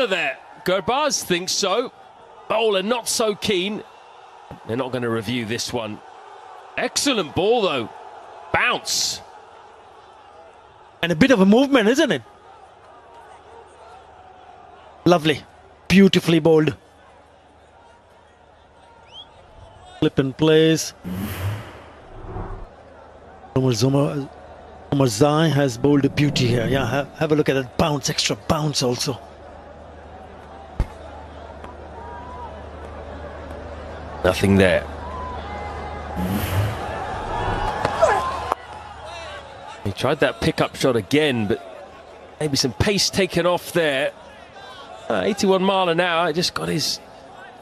There, Gurbaz thinks so. Bowler not so keen. They're not going to review this one. Excellent ball though. Bounce. And a bit of a movement, isn't it? Lovely. Beautifully bowled. Flip in place. Umar Zai has bowled a beauty here. Yeah, have a look at that bounce, extra bounce also. Nothing there. He tried that pickup shot again, but maybe some pace taken off there. 81 mile an hour, just got his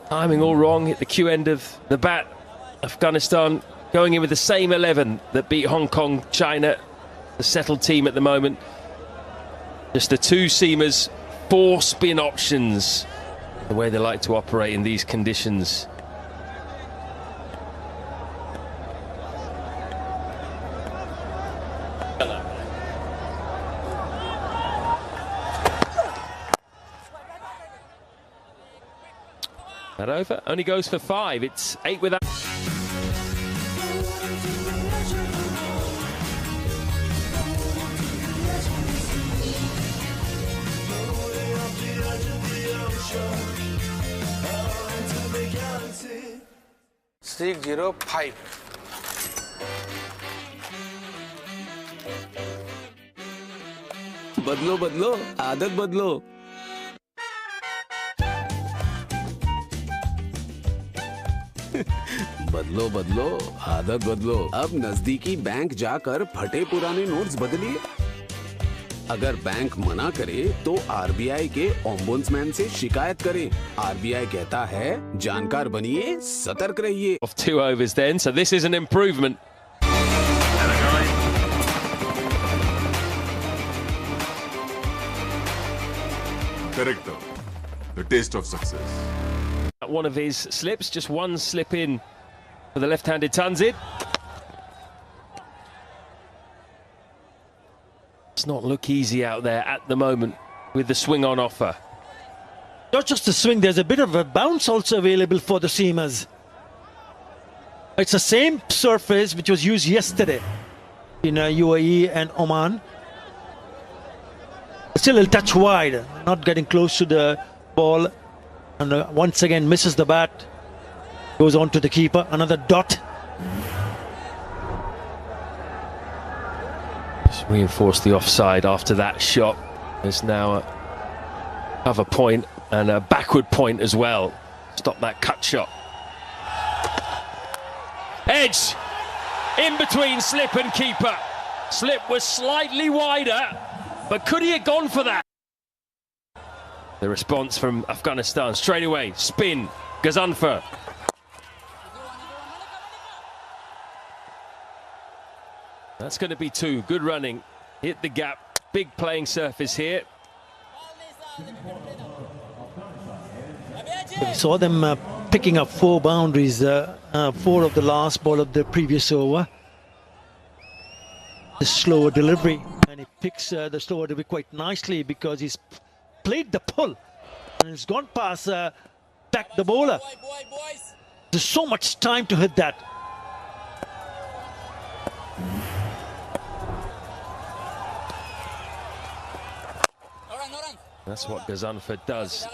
timing all wrong, hit the Q end of the bat. Afghanistan going in with the same 11 that beat Hong Kong, China, the settled team at the moment. Just the two seamers, 4 spin options, the way they like to operate in these conditions. That over, only goes for 5. It's 8 without. $605. बदलो बदलो आदत बदलो बदलो बदलो आदत बदलो अब नजदीकी बैंक जाकर फटे पुराने नोट्स बदलिए अगर बैंक मना करे तो आरबीआई के ओम्बुड्समैन से शिकायत करें आरबीआई कहता है जानकार बनिए सतर्क रहिए Off 2 overs then, so this is an improvement. Correct, the taste of success. One of his slips, just one slip in for the left-handed Tanzid. It's not look easy out there at the moment with the swing on offer. Not just the swing, there's a bit of a bounce also available for the seamers. It's the same surface which was used yesterday in UAE and Oman. Still a touch wide, not getting close to the ball. And once again misses the bat. Goes on to the keeper, another dot. Just reinforced the offside after that shot. There's now a cover point and a backward point as well. Stop that cut shot. Edge in between slip and keeper. Slip was slightly wider, but could he have gone for that? The response from Afghanistan straight away. Spin. Gazanfar. That's going to be 2. Good running. Hit the gap. Big playing surface here. We saw them picking up 4 boundaries, 4 of the last ball of the previous over. The slower delivery, and he picks the slower delivery quite nicely because he's played the pull and it's gone past back the bowler. There's so much time to hit that. That's what Gazanfar does.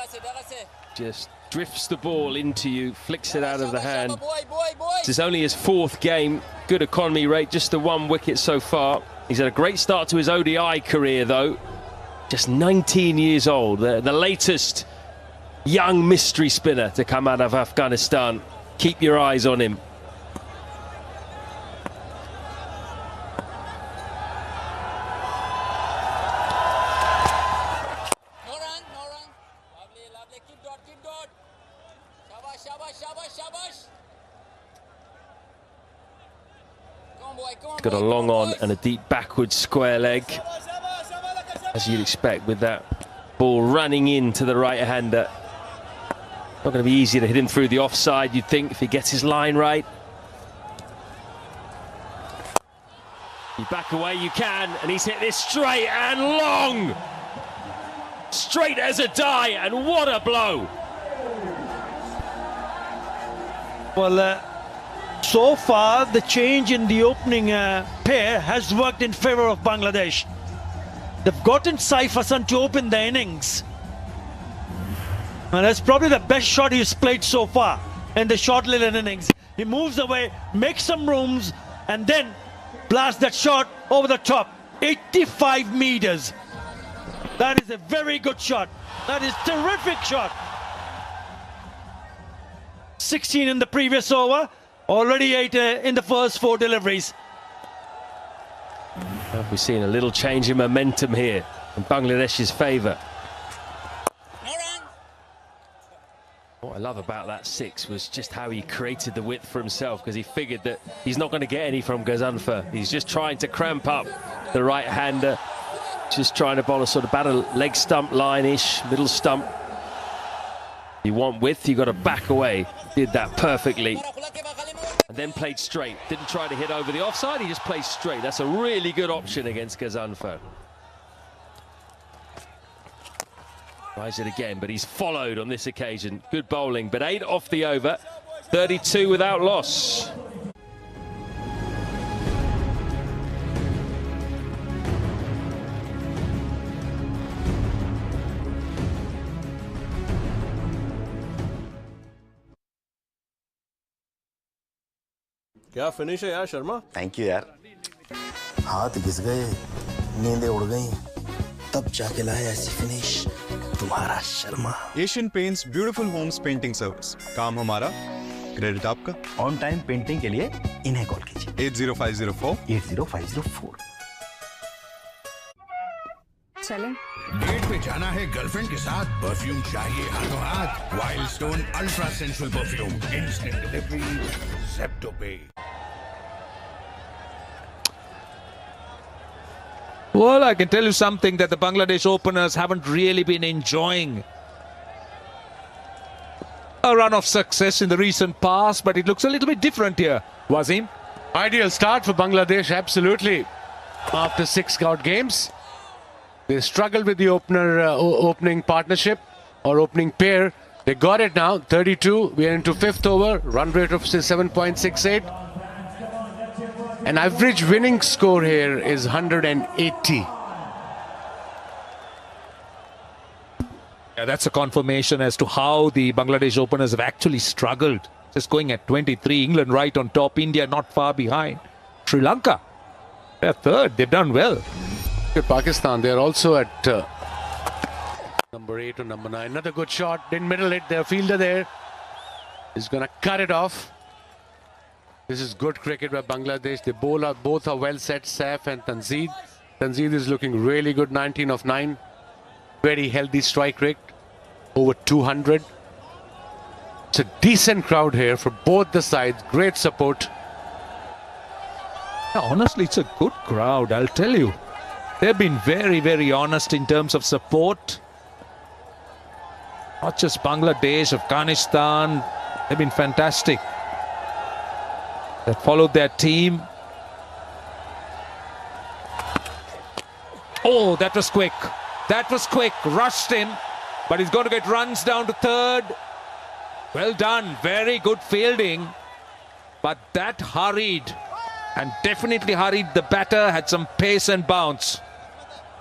Just drifts the ball into you, flicks it out of the hand. This is only his 4th game. Good economy rate, just the 1 wicket so far. He's had a great start to his ODI career though. Just 19 years old, the latest young mystery spinner to come out of Afghanistan. Keep your eyes on him. No run. Lovely. Keep dot. Shabash. Come on, boy. Got a long on and a deep backward square leg, as you'd expect with that ball running into the right-hander. Not going to be easy to hit him through the offside, you'd think, if he gets his line right. You back away, you can, and he's hit this straight and long. straight as a die, and what a blow! Well, so far the change in the opening pair has worked in favor of Bangladesh. They've gotten Saif Hassan to open the innings. And that's probably the best shot he's played so far in the short little innings. He moves away, makes some rooms, and then blasts that shot over the top. 85 meters. That is a very good shot. That is a terrific shot. 16 in the previous over. Already 8 in the first 4 deliveries. We've seen a little change in momentum here in Bangladesh's favour. No run. What I love about that 6 was just how he created the width for himself, because he figured that he's not going to get any from Ghazanfar. He's just trying to cramp up the right-hander, just trying to bowl a sort of batter leg stump line-ish, middle stump. You want width, you got to back away. Did that perfectly. And then played straight. Didn't try to hit over the offside, he just played straight. That's a really good option against Ghazanfar. Tries it again, but he's followed on this occasion. Good bowling, but 8 off the over. 32 without loss. क्या finish है यार Sharma? Thank you यार। हाथ घिस गए, नींदें उड़ गई, तब जाके लाया ऐसी फिनिश तुम्हारा Sharma. Asian Paints beautiful homes painting service. काम हमारा, क्रेडिट आपका। ऑन टाइम पेंटिंग के लिए इन्हें कॉल कीजिए 80504 80504। चलें? डेट पे जाना है गर्लफ्रेंड के साथ, परफ्यूम चाहिए हाथों हाथ। Wild stone ultra sensual perfume, instant delivery, Zepto पे। Well, I can tell you something that the Bangladesh openers haven't really been enjoying a run of success in the recent past, but it looks a little bit different here. Wasim? Ideal start for Bangladesh, absolutely. After 6 odd games, they struggled with the opening partnership or opening pair. They got it now, 32. We are into 5th over, run rate of 7.68. An average winning score here is 180. Yeah, that's a confirmation as to how the Bangladesh openers have actually struggled. Just going at 23. England right on top. India not far behind. Sri Lanka, they're 3rd. They've done well. Pakistan, they're also at number 8 or number 9. Another good shot. Didn't middle it. Their fielder there is going to cut it off. This is good cricket by Bangladesh. They both are well set, Saif and Tanzid. Tanzid is looking really good, 19 of 9. Very healthy strike rate, over 200. It's a decent crowd here for both the sides. Great support. Yeah, honestly, it's a good crowd, I'll tell you. They've been very, very honest in terms of support. Not just Bangladesh, Afghanistan. They've been fantastic. That followed their team. Oh, that was quick. That was quick. Rushed in. But he's going to get runs down to 3rd. Well done. Very good fielding. But that hurried. And definitely hurried the batter. Had some pace and bounce.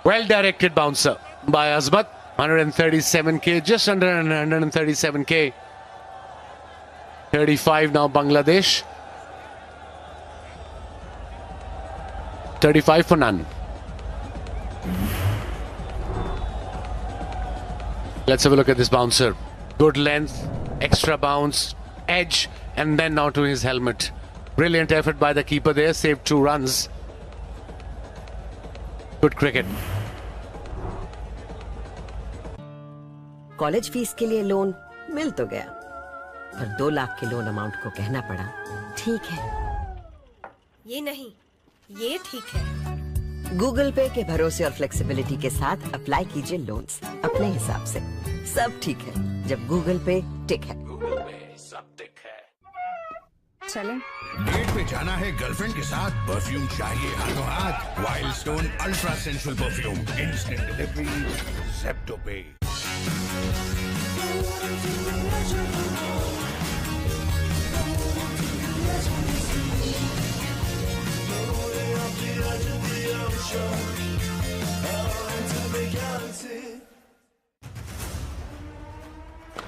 Well directed bouncer by Azmat. 137k. Just under 137k. 35 now Bangladesh. 35 for none. Let's have a look at this bouncer. Good length, extra bounce, edge, and then now to his helmet. Brilliant effort by the keeper there, saved 2 runs. Good cricket. College fees के लिए loan मिल तो गया, पर 2 लाख के loan amount को कहना पड़ा ठीक है। ये नहीं, ये ठीक है। गूगल पे के भरोसे और फ्लेक्सिबिलिटी के साथ अप्लाई कीजिए लोन्स अपने हिसाब से। सब ठीक है जब गूगल पे टिक है। चलें? डेट पे जाना है गर्लफ्रेंड के साथ, परफ्यूम चाहिए हाथों हाथ। Wild stone ultra sensual perfume, instant delivery, Zepto पे।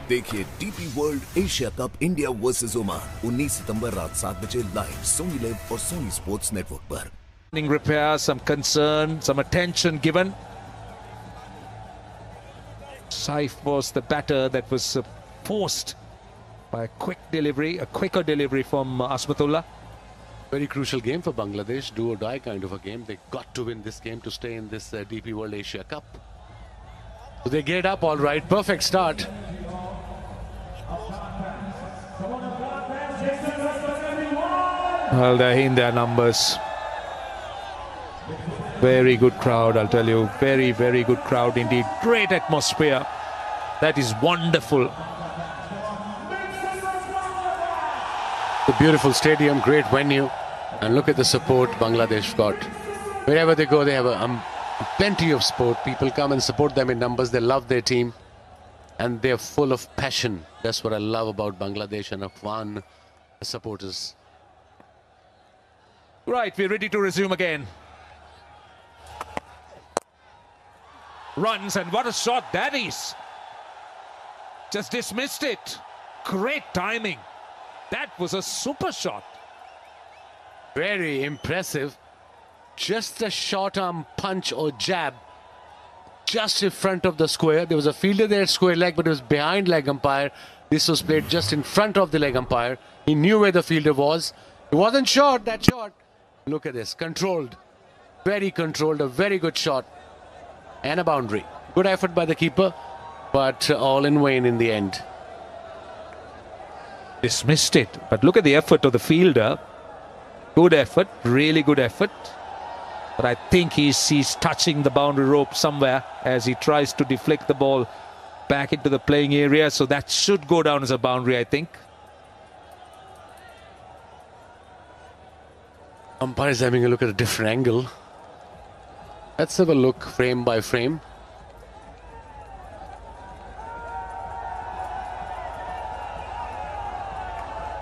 देखिए DP world Asia cup India versus Oman 19 सितंबर रात 7 बजे लाइव सोनी लिव और सोनी स्पोर्ट्स नेटवर्क पर। Repair, some concern, some attention given. Saif was the batter that was forced by a quicker delivery from Asmatullah. Very crucial game for Bangladesh, do or die kind of a game. They got to win this game to stay in this DP World Asia Cup. So they get up all right, perfect start. Well, they're in their numbers. Very good crowd, I'll tell you. Very, very good crowd indeed. Great atmosphere. That is wonderful. The beautiful stadium, great venue. And look at the support Bangladesh got. Wherever they go, they have plenty of support. People come and support them in numbers. They love their team. And they're full of passion. That's what I love about Bangladesh and Afghan supporters. Right, we're ready to resume again. Runs, and what a shot that is. Just dismissed it. Great timing. That was a super shot. Very impressive. Just a short arm punch or jab just in front of the square. There was a fielder there at square leg, but it was behind leg umpire. This was played just in front of the leg umpire. He knew where the fielder was. It wasn't short, that shot. Look at this, controlled. Very controlled, a very good shot. And a boundary. Good effort by the keeper, but all in vain in the end. Dismissed it, but look at the effort of the fielder. Good effort, really good effort. But I think he's touching the boundary rope somewhere as he tries to deflect the ball back into the playing area. So that should go down as a boundary, I think. Umpire is having a look at a different angle. Let's have a look frame by frame.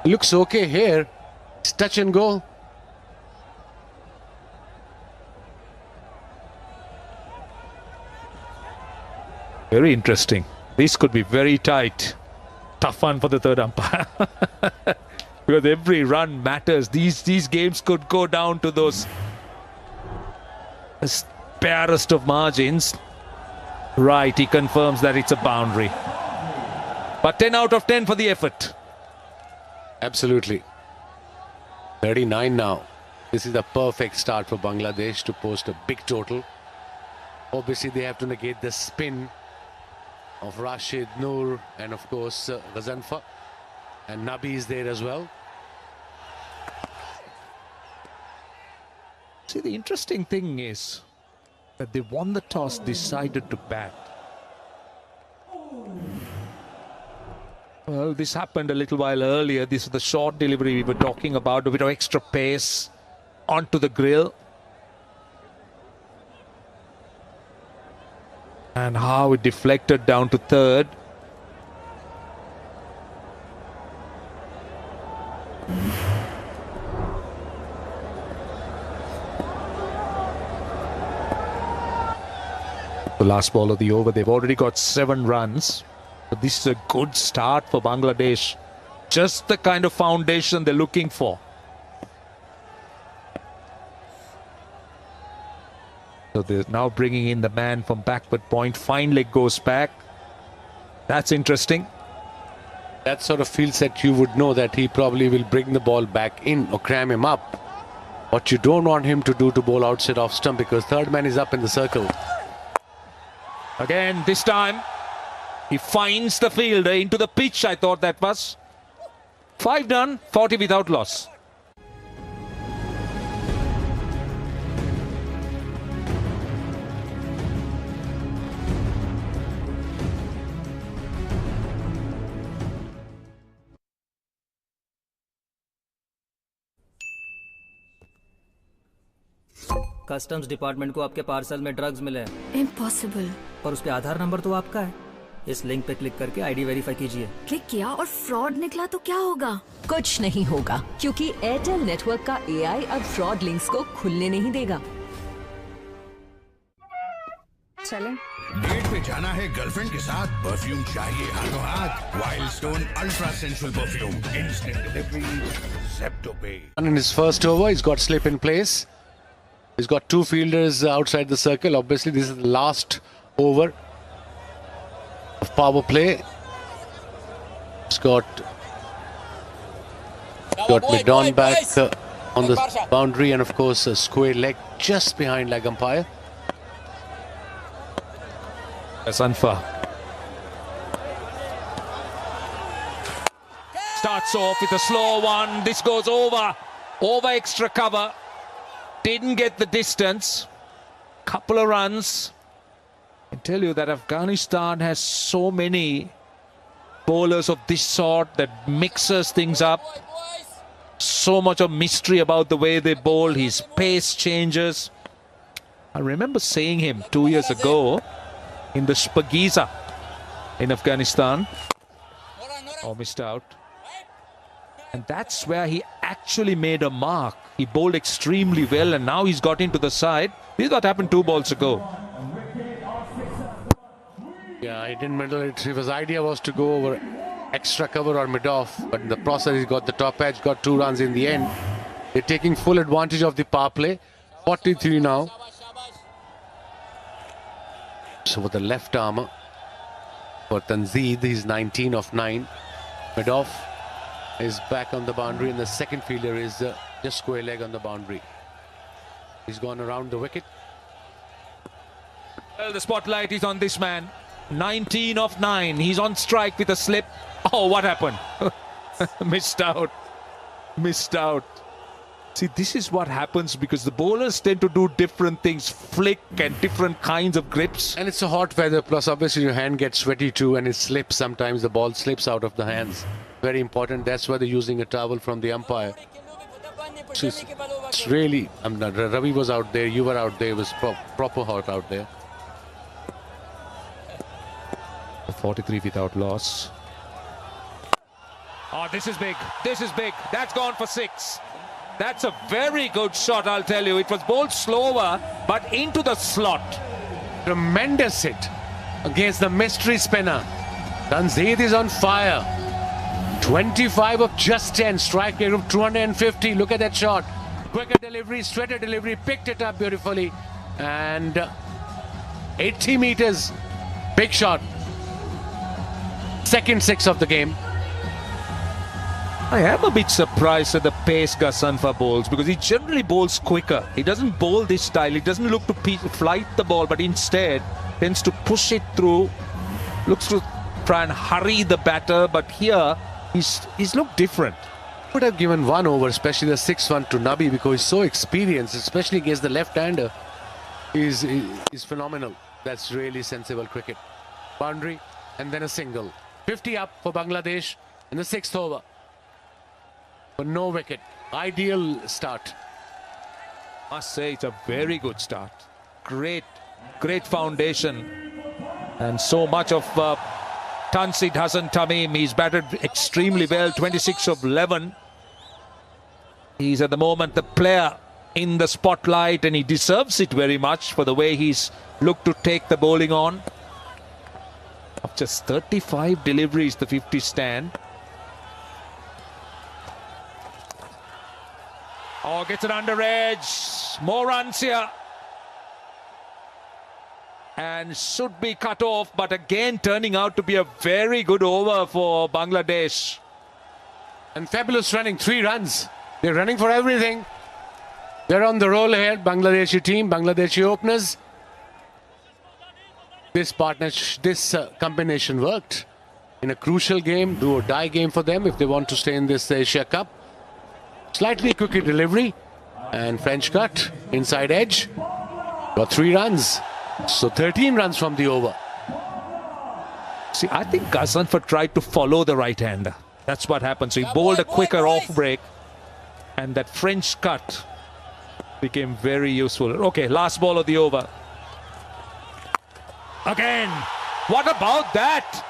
Looks okay here. It's touch and go. Very interesting. This could be very tight. Tough one for the third umpire. Because every run matters. These games could go down to those barest of margins. Right, he confirms that it's a boundary. But 10 out of 10 for the effort. Absolutely. 39 now. This is a perfect start for Bangladesh to post a big total. Obviously, they have to negate the spin of Rashid, Noor, and of course Ghazanfa. And Nabi is there as well. See, the interesting thing is that they won the toss, decided to bat. Well, this happened a little while earlier. This is the short delivery we were talking about, a bit of extra pace onto the grill. And how it deflected down to third. The last ball of the over, they've already got 7 runs. But this is a good start for Bangladesh. Just the kind of foundation they're looking for. So they're now bringing in the man from backward point. Fine leg goes back. That's interesting. That sort of feels that you would know that he probably will bring the ball back in or cram him up. What you don't want him to do to bowl outside off stump, because third man is up in the circle. Again, this time, he finds the fielder into the pitch, I thought that was. 5 done, 40 without loss. Customs department को आपके parcel में drugs मिले हैं। Impossible. पर उस पे आधार number तो आपका है। इस लिंक पे क्लिक करके आईडी वेरीफाई कीजिए। क्लिक किया और फ्रॉड निकला तो क्या होगा? कुछ नहीं होगा, क्योंकि एयरटेल नेटवर्क का एआई अब फ्रॉड लिंक्स को खुलने नहीं देगा। चले। डेट पे जाना है गर्लफ्रेंड के साथ, परफ्यूम चाहिए हाथों हाथ। Wild stone ultra sensual perfume, instant delivery, Zepto पे। In his first over, he's got slip in place. He's got two fielders outside the circle. Obviously, this is the last over of power play. He's got McDonald back on the boundary, and of course a square leg just behind leg umpire. Sanfa starts off with a slow one. This goes over extra cover. Didn't get the distance. Couple of runs. I tell you that Afghanistan has so many bowlers of this sort that mixes things up. So much of mystery about the way they bowl. His pace changes. I remember seeing him 2 years ago in the Spagiza in Afghanistan. Oh, missed out. And that's where he actually made a mark. He bowled extremely well, and now he's got into the side. This is what happened 2 balls ago. Yeah, he didn't middle it. His idea was to go over extra cover or mid-off, but in the process he got the top edge, got 2 runs in the end. They're taking full advantage of the power play. 43 now. So with the left arm for Tanzeed, he's 19 of 9. Mid-off is back on the boundary, and the second fielder is just square leg on the boundary. He's gone around the wicket. Well, the spotlight is on this man. 19 of 9. He's on strike with a slip. Oh, what happened? Missed out. Missed out. See, this is what happens because the bowlers tend to do different things, flick and different kinds of grips. And it's a hot weather, plus obviously your hand gets sweaty too, and it slips sometimes. The ball slips out of the hands. Very important. That's why they're using a towel from the umpire. It's really, Ravi was out there, you were out there, it was proper hot out there. 43 without loss. Oh, this is big. This is big. That's gone for 6. That's a very good shot, I'll tell you. It was bowled slower, but into the slot. Tremendous hit against the mystery spinner. Tanzeed is on fire. 25 of just 10. Strike rate of 250. Look at that shot. Quicker delivery, straighter delivery. Picked it up beautifully. And 80 meters. Big shot. Second 6 of the game. I am a bit surprised at the pace Gasanfa bowls because he generally bowls quicker. He doesn't bowl this style. He doesn't look to flight the ball, but instead tends to push it through. Looks to try and hurry the batter, but here he's looked different. Would have given 1 over, especially the 6th one to Nabi, because he's so experienced, especially against the left-hander. He's phenomenal. That's really sensible cricket. Boundary and then a single. 50 up for Bangladesh in the 6th over. But no wicket. Ideal start. Must say it's a very good start. Great foundation. And so much of Tanzeed Hasan Tamim. He's batted extremely well. 26 of 11. He's at the moment the player in the spotlight, and he deserves it very much for the way he's looked to take the bowling on. Of just 35 deliveries, the 50 stand. Oh, gets it under edge. More runs here. And should be cut off, but again turning out to be a very good over for Bangladesh. And fabulous running, 3 runs. They're running for everything. They're on the roll here, Bangladeshi team, Bangladeshi openers. This combination worked in a crucial game, do or die game for them if they want to stay in this Asia Cup. Slightly quicker delivery and French cut, inside edge. Got 3 runs. So 13 runs from the over. See, I think Gasanfa tried to follow the right-hander. That's what happened. So he bowled a quicker off break. And that French cut became very useful. Okay, last ball of the over. Again, what about that?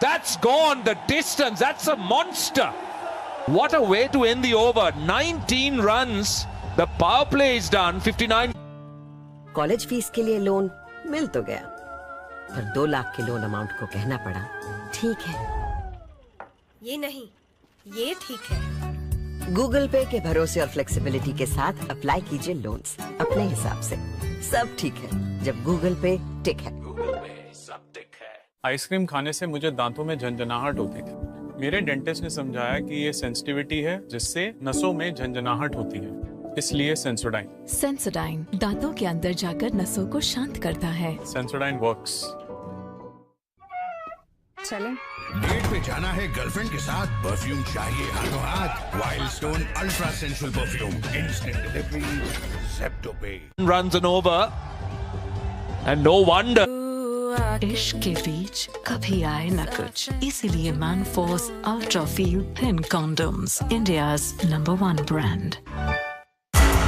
That's gone the distance. That's a monster. What a way to end the over. 19 runs. The power play is done. 59. College fees के लिए loan मिल तो गया, पर 2 लाख के loan amount को कहना पड़ा ठीक है। ये नहीं, ये ठीक है। गूगल पे के भरोसे और फ्लेक्सिबिलिटी के साथ अप्लाई कीजिए लोन्स अपने हिसाब से। सब ठीक है जब गूगल पे टिक है। आइसक्रीम खाने से मुझे दांतों में झंझनाहट होती थी। मेरे डेंटिस्ट ने समझाया कि ये सेंसिटिविटी है जिससे नसों में झंझनाहट होती है, इसलिए सेंसोडाइन। सेंसोडाइन दांतों के अंदर जाकर नसों को शांत करता है। Sensodyne works. चलें। डेट पे जाना है गर्लफ्रेंड के साथ, परफ्यूम चाहिए हाथों हाथ। Wild stone ultra sensual perfume, instant delivery, Zepto पे। Runs and over, and no wonder. इश्क के बीच कभी आए न कुछ, इसीलिए Manforce ultra feel thin condoms, India's number 1 brand.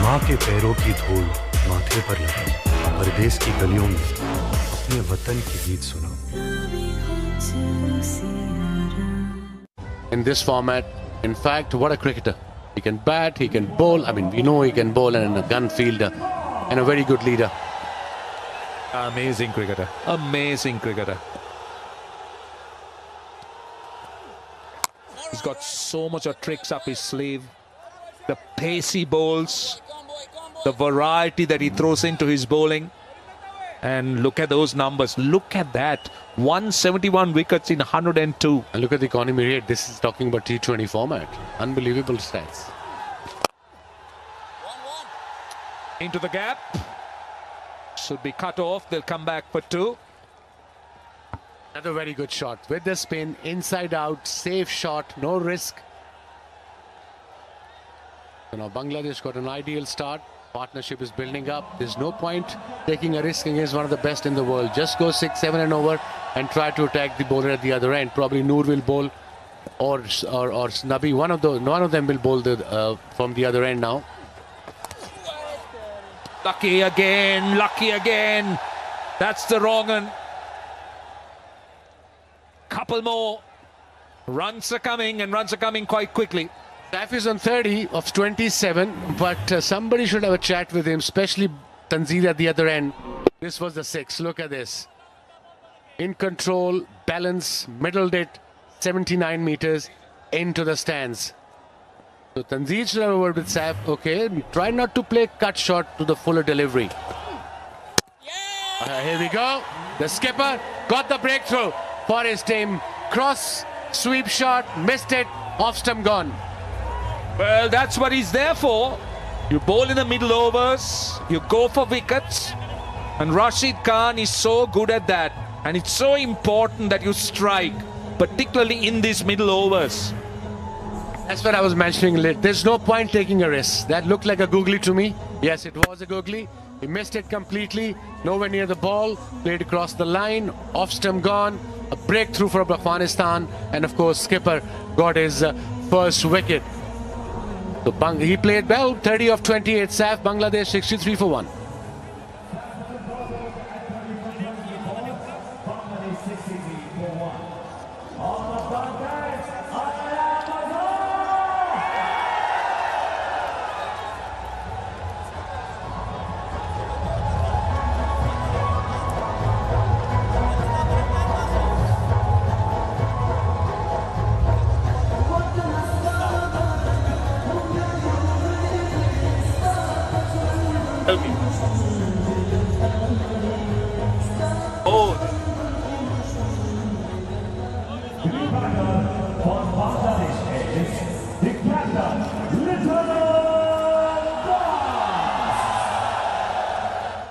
माँ के पैरों की धूल माथे पर लगे, परदेश की गलियों में अपने वतन की गीत सुनो। In this format, in fact, what a cricketer. He can bat, he can bowl. I mean, we know he can bowl, and a gun fielder and a very good leader. Amazing cricketer. Amazing cricketer. He's got so much of tricks up his sleeve. The pacey bowls, the variety that he throws into his bowling. And look at those numbers. Look at that. 171 wickets in 102. And look at the economy rate. This is talking about T20 format. Unbelievable stats. Into the gap. Should be cut off. They'll come back for 2. Another very good shot. With the spin, inside out, safe shot, no risk. So now Bangladesh got an ideal start. Partnership is building up. There's no point taking a risk against one of the best in the world. Just go 6-7 and over and try to attack the bowler at the other end. Probably Noor will bowl or Nabi. One of them will bowl from the other end now. Lucky again. Lucky again. That's the wrong one. Couple more. Runs are coming, and runs are coming quite quickly. Saif is on 30 of 27, but somebody should have a chat with him, especially Tanzeel at the other end. This was the 6. Look at this. In control, balance, middled it, 79 meters into the stands. So Tanzeel should have a word with Saif. Okay, try not to play cut shot to the fuller delivery. Here we go. The skipper got the breakthrough for his team. Cross, sweep shot, missed it, off stump gone. Well, that's what he's there for. You bowl in the middle overs, you go for wickets, and Rashid Khan is so good at that. And it's so important that you strike, particularly in these middle overs. That's what I was mentioning. There's no point taking a risk. That looked like a googly to me. Yes, it was a googly. He missed it completely. Nowhere near the ball. Played across the line. Off stump gone. A breakthrough for Afghanistan. And of course, skipper got his first wicket. So he played well. 30 of 28. Saif, Bangladesh 63 for 1.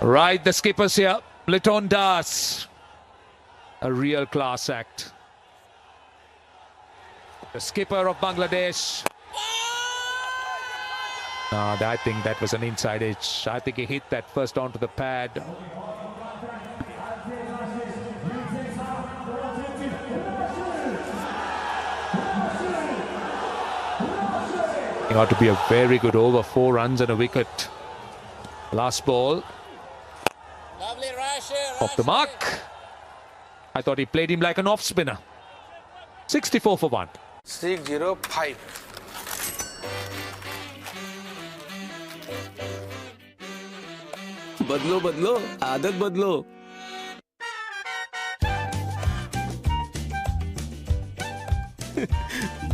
Right, the skipper's here. Liton Das. A real class act. The skipper of Bangladesh. I think that was an inside edge. I think he hit that first onto the pad. It ought to be a very good over. 4 runs and a wicket. Last ball. Off the mark. I thought he played him like an off spinner. 64 for 1. 605. बदलो बदलो आदत बदलो।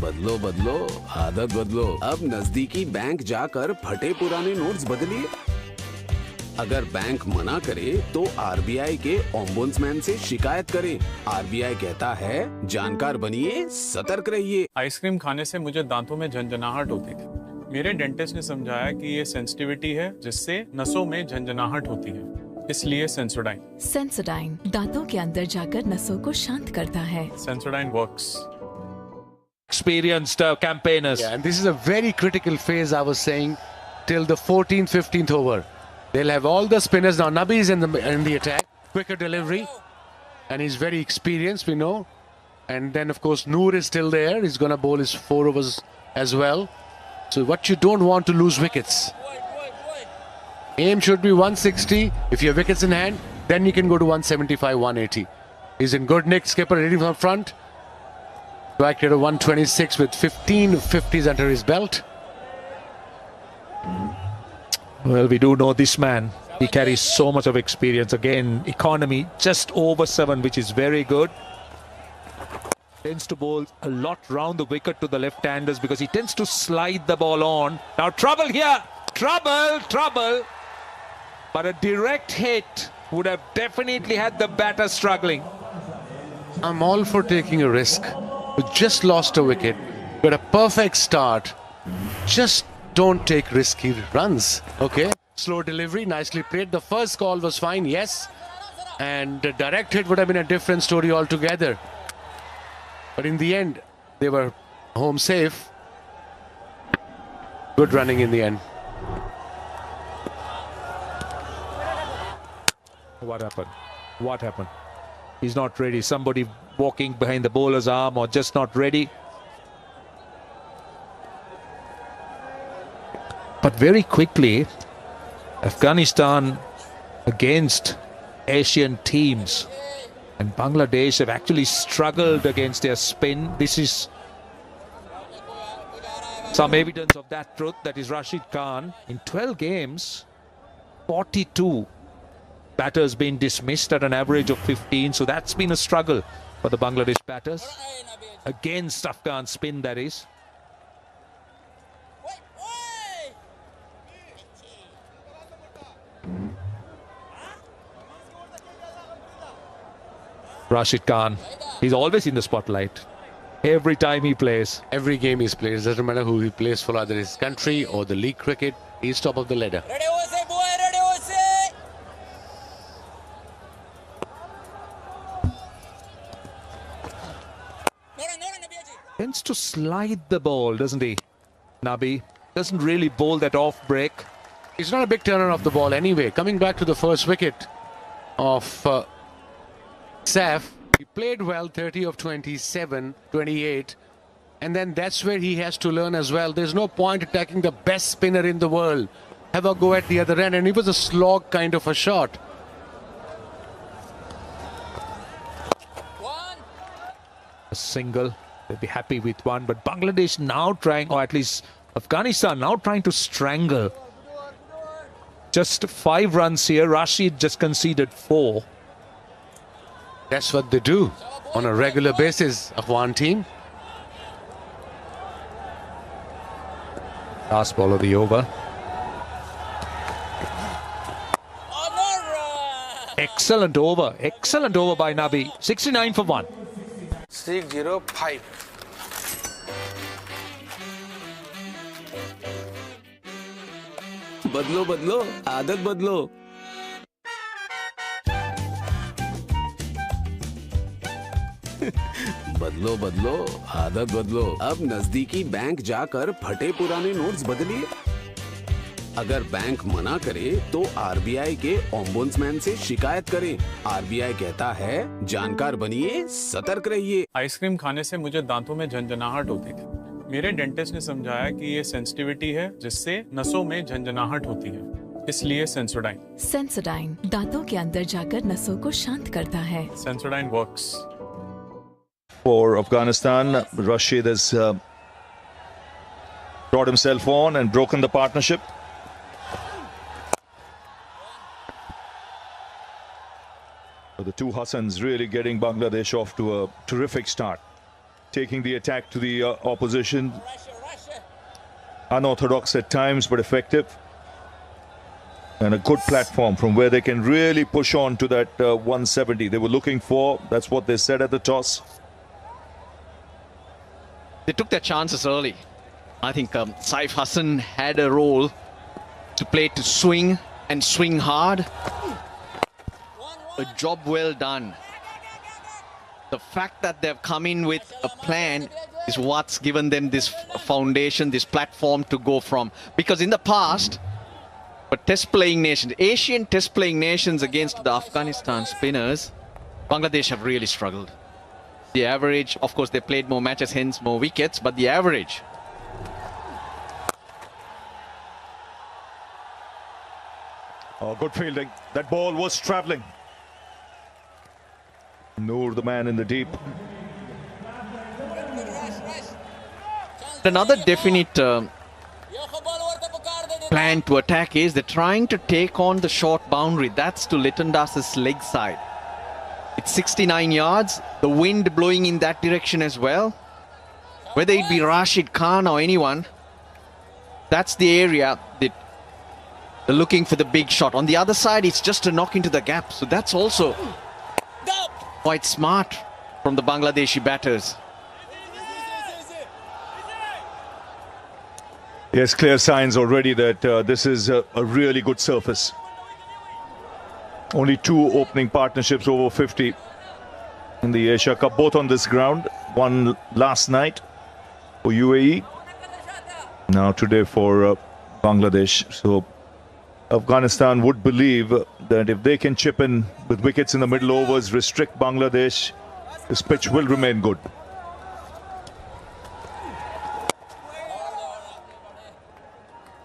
बदलो बदलो आदत बदलो। अब नजदीकी बैंक जाकर फटे पुराने नोट्स बदलिए। अगर बैंक मना करे तो आरबीआई के ओम्बुड्समैन से शिकायत करें। आरबीआई कहता है जानकार बनिए, सतर्क रहिए। आइसक्रीम खाने से मुझे दांतों में झंझनाहट होती थी। मेरे डेंटिस्ट ने समझाया कि ये सेंसिटिविटी है जिससे नसों में झंझनाहट होती है, इसलिए सेंसोडाइन। सेंसोडाइन दांतों के अंदर जाकर नसों को शांत करता है। Sensodyne works. Experienced campaigners. Yeah, and this is a very critical phase, I was saying, till the 14th, 15th over. They'll have all the spinners now. Nabi is in the attack, quicker delivery, and he's very experienced, we know. And then, of course, Noor is still there. He's going to bowl his 4 overs as well. So what you don't want to lose wickets. Aim should be 160. If you have wickets in hand, then you can go to 175, 180. He's in good nick. Skipper reading from front. Strike rate of 126 with 15 50s under his belt. Well, we do know this man. He carries so much of experience. Again, economy just over 7, which is very good. Tends to bowl a lot round the wicket to the left-handers because he tends to slide the ball on. Now trouble here. Trouble. But a direct hit would have definitely had the batter struggling. I'm all for taking a risk. We just lost a wicket. Got a perfect start. Just don't take risky runs. Okay. Slow delivery, nicely played. The first call was fine, yes. And the direct hit would have been a different story altogether. But in the end, they were home safe. Good running in the end. What happened? He's not ready. Somebody walking behind the bowler's arm or just not ready. But very quickly, Afghanistan against Asian teams, and Bangladesh have actually struggled against their spin. This is some evidence of that truth. That is Rashid Khan. In 12 games, 42 batters been dismissed at an average of 15. So that's been a struggle for the Bangladesh batters against Afghan spin, that is. Rashid Khan, he's always in the spotlight. Every time he plays. Every game he plays, doesn't matter who he plays for, either his country or the league cricket, he's top of the ladder. Tends to slide the ball, doesn't he? Nabi doesn't really bowl that off break. He's not a big turner of the ball anyway. Coming back to the first wicket of Saif, he played well, 30 of 27, 28. And then that's where he has to learn as well. There's no point attacking the best spinner in the world. Have a go at the other end. And it was a slog kind of a shot. A single. They'll be happy with one. But Bangladesh now trying, or at least Afghanistan now trying to strangle. Just 5 runs here. Rashid just conceded 4. That's what they do on a regular basis, Afghan team. Last ball of the over. Excellent over. Excellent over by Nabi. 69 for 1. 605. बदलो बदलो आदत बदलो। बदलो बदलो आदत बदलो। अब नजदीकी बैंक जाकर फटे पुराने नोट्स बदलिए। अगर बैंक मना करे तो आरबीआई के ओम्बुड्समैन से शिकायत करें। आरबीआई कहता है जानकार बनिए, सतर्क रहिए। आइसक्रीम खाने से मुझे दांतों में झंझनाहट होती थी। मेरे डेंटिस्ट ने समझाया कि ये सेंसिटिविटी है जिससे नसों में झंझनाहट होती है, इसलिए सेंसोडाइन। सेंसोडाइन दांतों के अंदर जाकर नसों को शांत करता है। Sensodyne works. For Afghanistan, Rashid has brought himself on and broken the partnership. The two Hassans really getting Bangladesh off to a terrific start. Taking the attack to the opposition. Unorthodox at times, but effective. And a good platform from where they can really push on to that 170 they were looking for. That's what they said at the toss. They took their chances early. I think Saif Hassan had a role to play to swing and swing hard. A job well done. The fact that they've come in with a plan is what's given them this foundation, this platform to go from. Because in the past, for test playing nations, Asian test playing nations against the Afghanistan spinners, Bangladesh have really struggled. The average, of course, they played more matches, hence more wickets, but the average. Oh, good fielding. That ball was travelling. Noor, the man in the deep. Another definite plan to attack is they're trying to take on the short boundary. That's to Litton Das's leg side. It's 69 yards. The wind blowing in that direction as well. Whether it be Rashid Khan or anyone, that's the area that they're looking for the big shot. On the other side, it's just a knock into the gap. So that's also quite smart from the Bangladeshi batters. Yes, clear signs already that this is a really good surface. Only two opening partnerships over 50 in the Asia Cup, both on this ground. One last night for UAE, now today for Bangladesh. So Afghanistan would believe that if they can chip in with wickets in the middle overs, restrict Bangladesh, this pitch will remain good.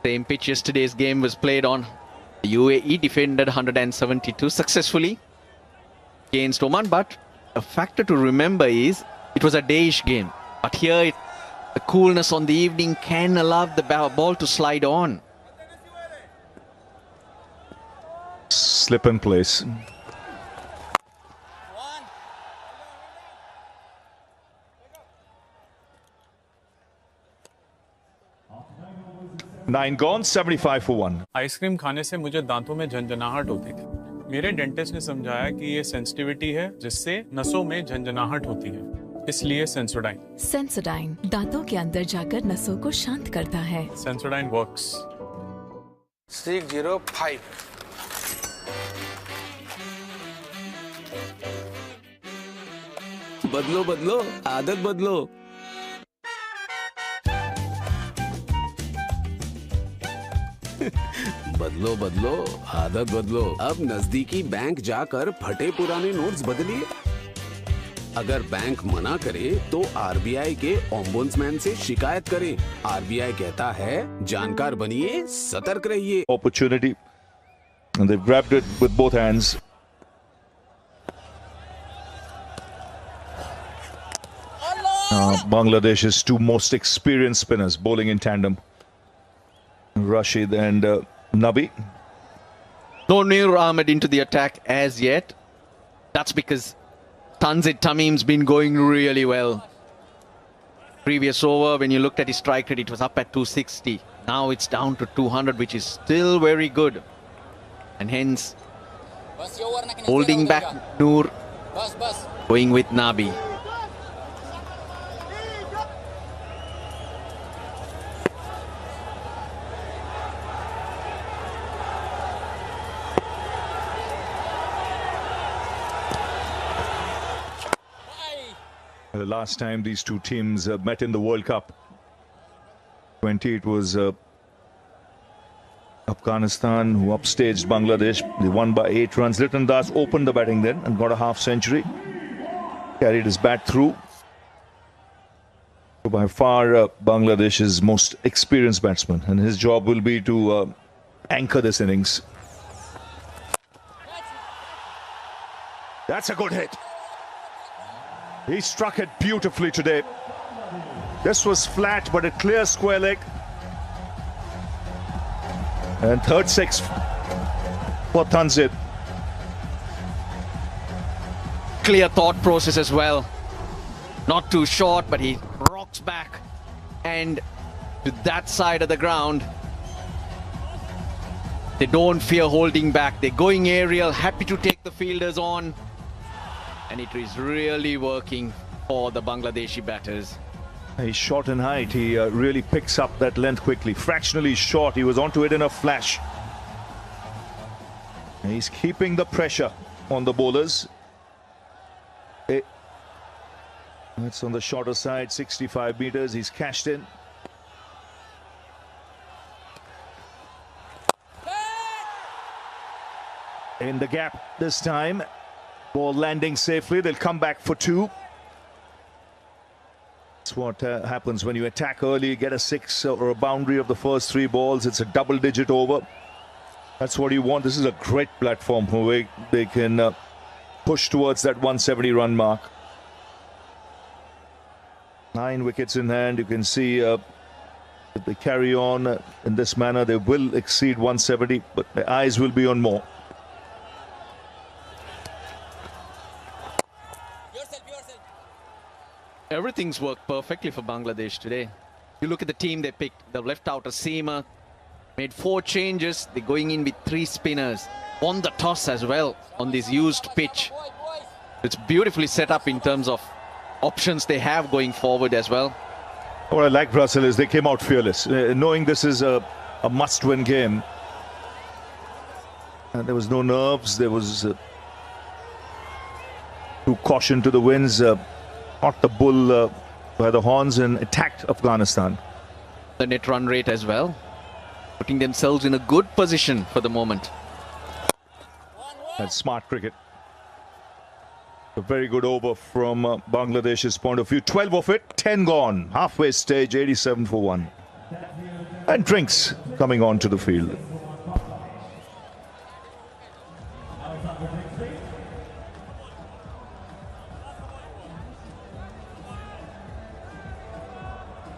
Same pitch yesterday's game was played on. The UAE defended 172 successfully against Oman, but a factor to remember is it was a dayish game. But here, the coolness on the evening can allow the ball to slide on. Slip in place. Nine gone, 75 for 1. Ice cream खाने से मुझे दांतों में झंझनाहट होती थी। मेरे dentist ने समझाया कि ये सेंसिटिविटी है जिससे नसों में झंझनाहट होती है, इसलिए सेंसोडाइन। सेंसोडाइन दांतों के अंदर जाकर नसों को शांत करता है। Sensodyne works. 605। बदलो बदलो, आदत बदलो। बदलो बदलो, आदत बदलो। अब नजदीकी बैंक जाकर फटे पुराने नोट्स बदलिए। अगर बैंक मना करे तो आरबीआई के ओम्बुड्समैन से शिकायत करें। आरबीआई कहता है जानकार बनिए, सतर्क रहिए। Opportunity, and they've grabbed it with both hands. Bangladesh's two most experienced spinners bowling in tandem, Rashid and Nabi. No Noor Ahmed into the attack as yet. That's because Tanzid Tamim's been going really well. Previous over, when you looked at his strike rate, it was up at 260. Now it's down to 200, which is still very good. And hence, holding back Noor, going with Nabi. The last time these two teams met in the World Cup 20, it was Afghanistan who upstaged Bangladesh. They won by 8 runs. Litton Das opened the batting then and got a half century. Carried his bat through. So by far Bangladesh's most experienced batsman, and his job will be to anchor this innings. That's a good hit. He struck it beautifully today. This was flat, but a clear square leg. And third six for Tanzit. Clear thought process as well. Not too short, but he rocks back and to that side of the ground. They don't fear holding back. They're going aerial, happy to take the fielders on. And it is really working for the Bangladeshi batters. He's short in height. He really picks up that length quickly. Fractionally short. He was onto it in a flash. He's keeping the pressure on the bowlers. It's on the shorter side, 65 meters. He's cashed in. In the gap this time. Ball landing safely. They'll come back for two. That's what happens when you attack early, get a six or a boundary of the first three balls. It's a double-digit over. That's what you want. This is a great platform where they can push towards that 170-run mark. 9 wickets in hand. You can see if they carry on in this manner, they will exceed 170, but their eyes will be on more. Everything's worked perfectly for Bangladesh today. You look at the team they picked. They've left out a seamer, made 4 changes. They're going in with 3 spinners. Won the toss as well on this used pitch. It's beautifully set up in terms of options they have going forward as well. What I like, Russell, is they came out fearless, knowing this is a must-win game. And there was no nerves. There was true caution to the winds. Caught the bull by the horns and attacked Afghanistan. The net run rate as well, putting themselves in a good position for the moment. That's smart cricket. A very good over from Bangladesh's point of view. 12 of it, 10 gone. Halfway stage, 87 for 1. And drinks coming on to the field.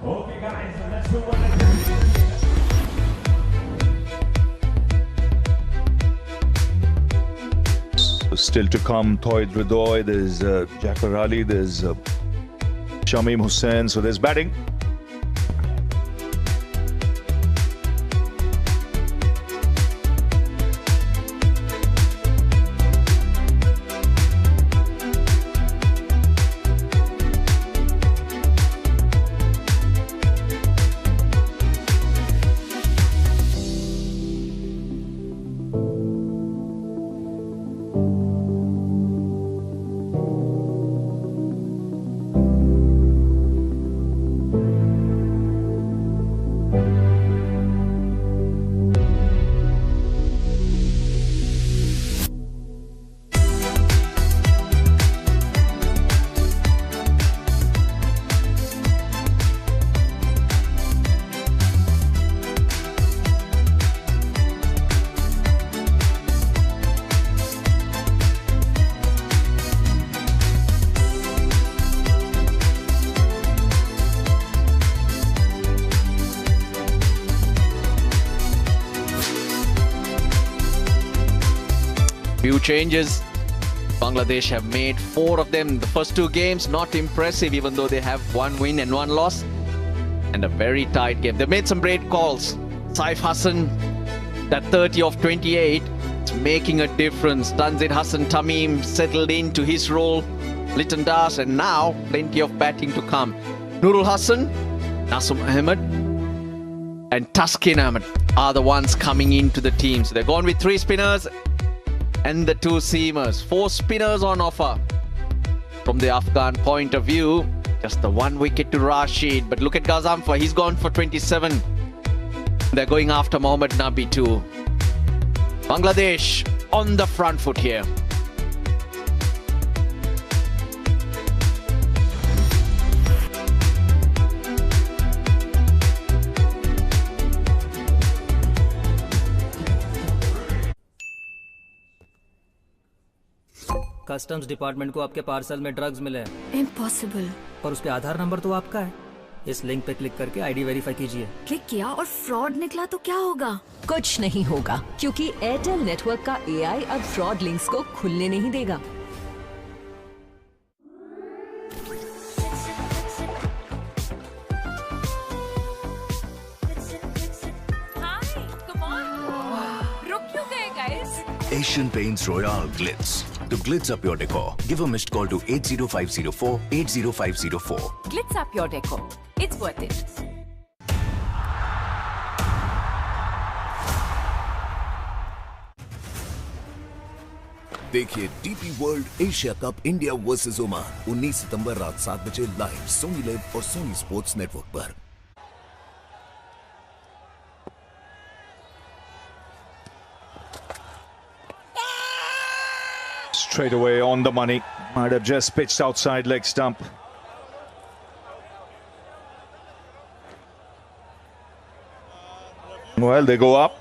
Okay, guys, let's do one. Still to come, Thoid Ridoy, there's Jafar Ali, there's Shamim Hussain, so there's batting. Few changes. Bangladesh have made 4 of them. The first 2 games, not impressive, even though they have 1 win and 1 loss. And a very tight game. They made some great calls. Saif Hassan, that 30 of 28, it's making a difference. Tanzit Hassan Tamim settled into his role. Litton Das, and now plenty of batting to come. Nurul Hassan, Nasum Ahmed, and Taskin Ahmed are the ones coming into the team. So they're gone with 3 spinners and the 2 seamers. 4 spinners on offer. From the Afghan point of view, just the 1 wicket to Rashid. But look at Gazamfa, he's gone for 27. They're going after Mohammad Nabi too. Bangladesh on the front foot here. Customs department को आपके parcel में drugs मिले हैं। Impossible. पर उस पे आधार number तो आपका है। इस लिंक पे क्लिक करके आईडी वेरीफाई कीजिए। क्लिक किया और फ्रॉड निकला तो क्या होगा? कुछ नहीं होगा, क्योंकि एयरटेल नेटवर्क का एआई अब फ्रॉड लिंक्स को खुलने नहीं देगा। Asian Paints Royale Glitz. To glitz up your decor, give a missed call to 80504 80504. Glitz up your decor. It's worth it. देखिए DP world Asia cup India versus Oman 19 सितंबर रात 7 बजे live Soni live और Soni sports network पर। Straight away on the money. Might have just pitched outside leg stump. Well, they go up.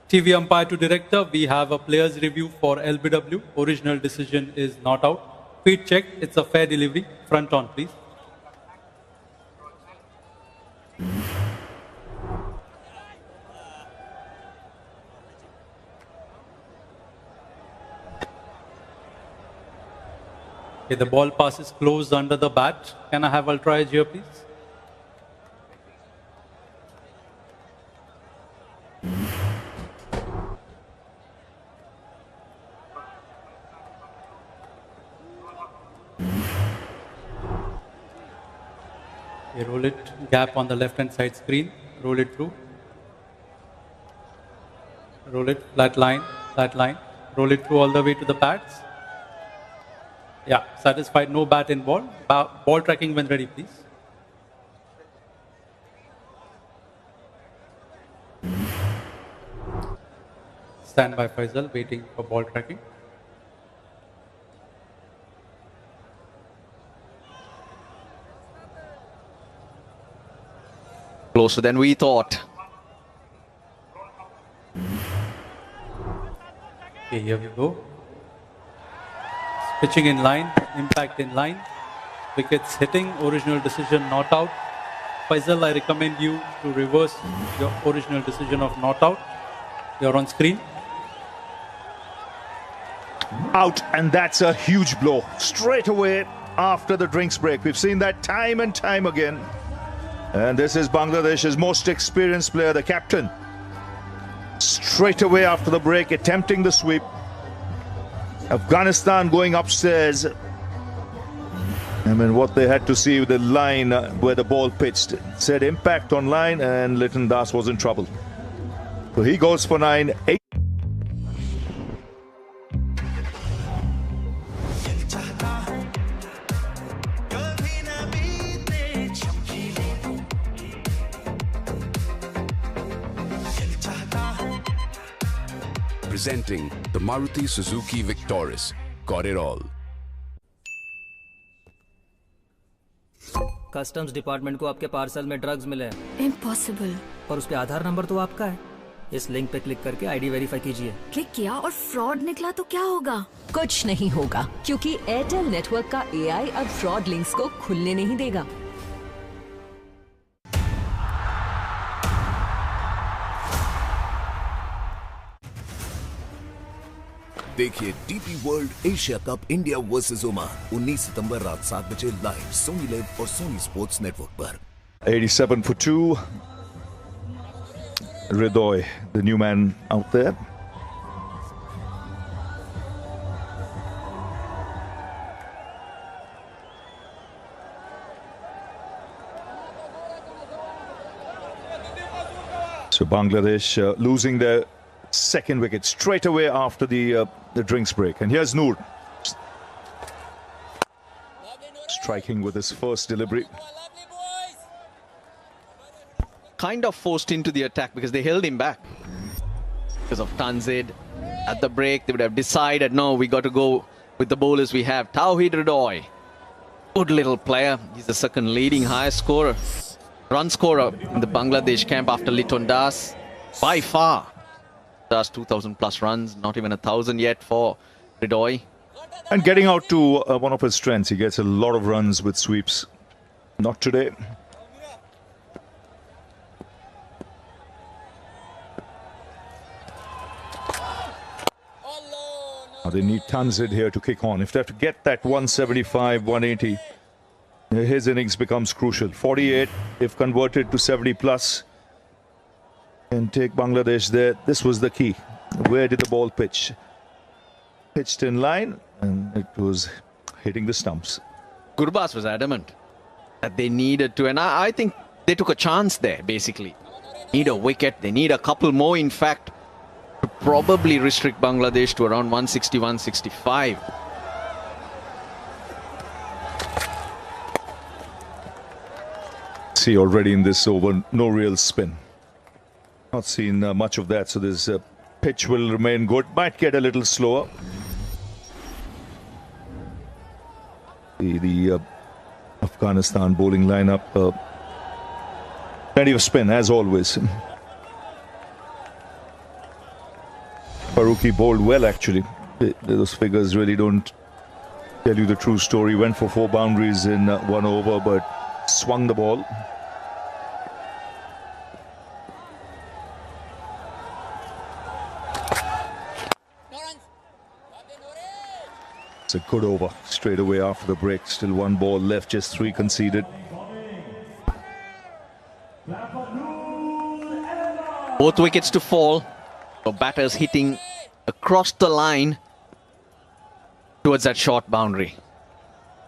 TV umpire to director, we have a player's review for LBW. Original decision is not out. Feet check, it's a fair delivery. Front on, please. Okay, the ball passes close under the bat. Can I have ultra edge here, please? Okay, roll it, gap on the left hand side screen, roll it through. Roll it, flat line, roll it through all the way to the pads. Yeah, satisfied, no bat in ball. Ball tracking when ready, please. Stand by Faisal, waiting for ball tracking. Closer than we thought. Okay, here we go. Pitching in line, impact in line. Wickets hitting, original decision not out. Faisal, I recommend you to reverse your original decision of not out. You're on screen. Out, and that's a huge blow. Straight away after the drinks break. We've seen that time and time again. And this is Bangladesh's most experienced player, the captain. Straight away after the break, attempting the sweep. Afghanistan going upstairs. I mean, what they had to see with the line where the ball pitched. It said impact on line, and Liton Das was in trouble. So he goes for 9. 8. Presenting the Maruti Suzuki Victoris. Got it all. Customs department को आपके parcel में drugs मिले हैं। Impossible. पर उस पे आधार number तो आपका है। इस लिंक पे क्लिक करके आईडी वेरीफाई कीजिए। क्लिक किया और फ्रॉड निकला तो क्या होगा? कुछ नहीं होगा, क्योंकि एयरटेल नेटवर्क का एआई अब फ्रॉड लिंक्स को खुलने नहीं देगा। देखिए DP world Asia cup India versus Oman 19 सितंबर रात 7 बजे लाइव सोनी लिव और सोनी स्पोर्ट्स नेटवर्क पर। 87 for 2. Ridoy, the new man out there. So Bangladesh losing their second wicket straight away after the drinks break. And here's Noor striking with his first delivery. Kind of forced into the attack because they held him back. Because of Tanzid at the break, they would have decided, no, we got to go with the bowlers we have. Tawhid Ridoy, good little player. He's the second leading highest scorer run scorer in the Bangladesh camp after Liton Das. By far, Das 2,000 plus runs, not even 1,000 yet for Ridoy. And getting out to one of his strengths, he gets a lot of runs with sweeps. Not today. They need Tanzid here to kick on. If they have to get that 175, 180, his innings becomes crucial. 48, if converted to 70 plus, and take Bangladesh there. This was the key. Where did the ball pitch? Pitched in line, and it was hitting the stumps. Gurbaz was adamant that they needed to, and I think they took a chance there, basically. Need a wicket, they need a couple more, in fact, to probably restrict Bangladesh to around 160, 165. See already in this over, no real spin. Not seen much of that, so this pitch will remain good. Might get a little slower. The Afghanistan bowling lineup, plenty of spin as always. Farooqi bowled well actually. Those figures really don't tell you the true story. Went for 4 boundaries in 1 over, but swung the ball. It's a good over straight away after the break. Still 1 ball left, just 3 conceded. Both wickets to fall. So batters hitting across the line towards that short boundary.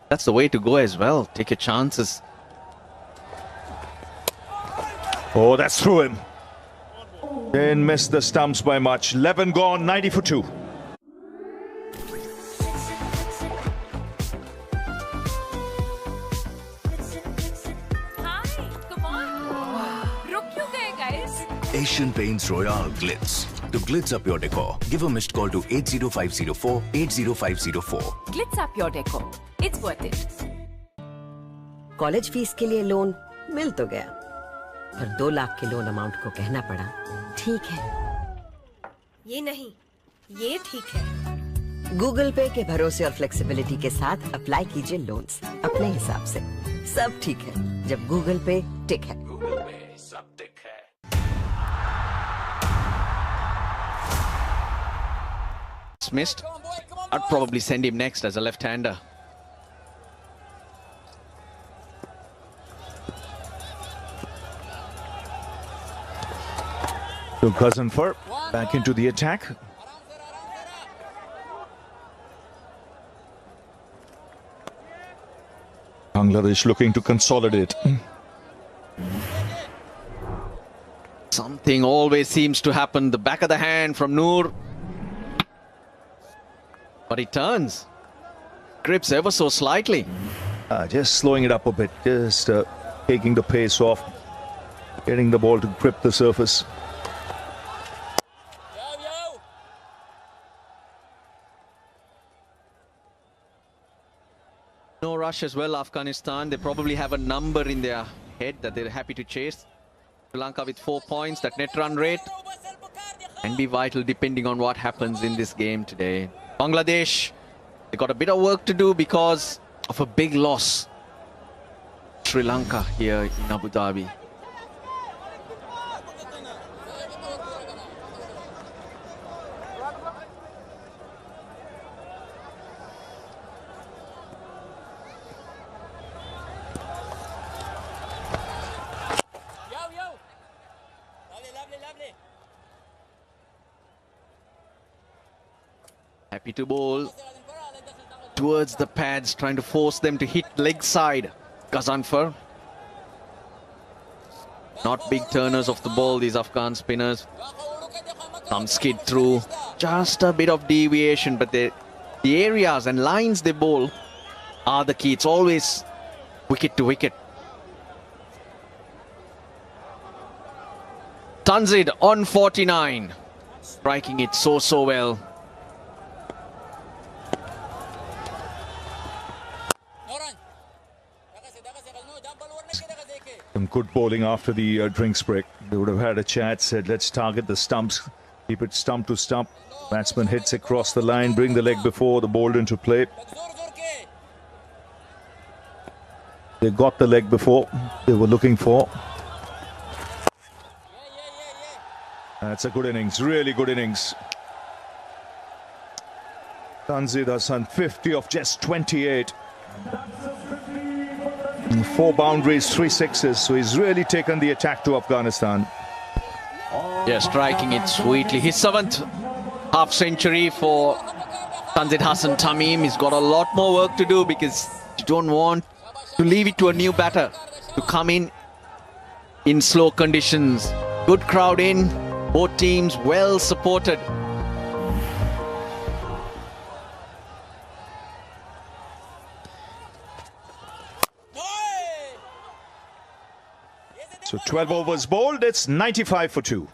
That's the way to go as well. Take your chances. Oh, that's through him. Didn't miss the stumps by much. 11 gone, 90 for 2. Asian Paints Royale Glitz. To glitz up your decor, give a missed call to 80504 80504. Glitz up your decor. It's worth it. College fees के लिए loan मिल तो गया, पर 2 लाख के loan amount को कहना पड़ा ठीक है। ये नहीं, ये ठीक है। गूगल पे के भरोसे और फ्लेक्सिबिलिटी के साथ अप्लाई कीजिए लोन्स अपने हिसाब से। सब ठीक है जब गूगल पे टिक है। गूगल पे सब टिक है। Missed. I'd probably send him next as a left-hander. So Ghaznfar back into the attack. Bangladesh looking to consolidate. Something always seems to happen. The back of the hand from Noor. But he turns. Grips ever so slightly. Just slowing it up a bit. Just taking the pace off. Getting the ball to grip the surface. No rush as well, Afghanistan. They probably have a number in their head that they're happy to chase. Sri Lanka with 4 points. That net run rate can be vital depending on what happens in this game today. Bangladesh, they got a bit of work to do because of a big loss. Sri Lanka here in Abu Dhabi. Happy to bowl towards the pads, trying to force them to hit leg side. Ghaznfar. Not big turners of the ball, these Afghan spinners. Some skid through. Just a bit of deviation, but the areas and lines they bowl are the key. It's always wicket to wicket. Tanzid on 49. Striking it so well. Some good bowling after the drinks break. They would have had a chat, said, let's target the stumps, keep it stump to stump. Batsman hits across the line, bring the leg before the bowled into play. They got the leg before they were looking for. That's a good innings, really good innings. Tanzid Hasan, 50 of just 28. 4 boundaries, 3 sixes. So he's really taken the attack to Afghanistan. Yeah, striking it sweetly. His 7th half century for Tanzid Hasan Tamim. He's got a lot more work to do because you don't want to leave it to a new batter to come in slow conditions. Good crowd in, both teams well supported. So 12 overs bowled, it's 95 for 2.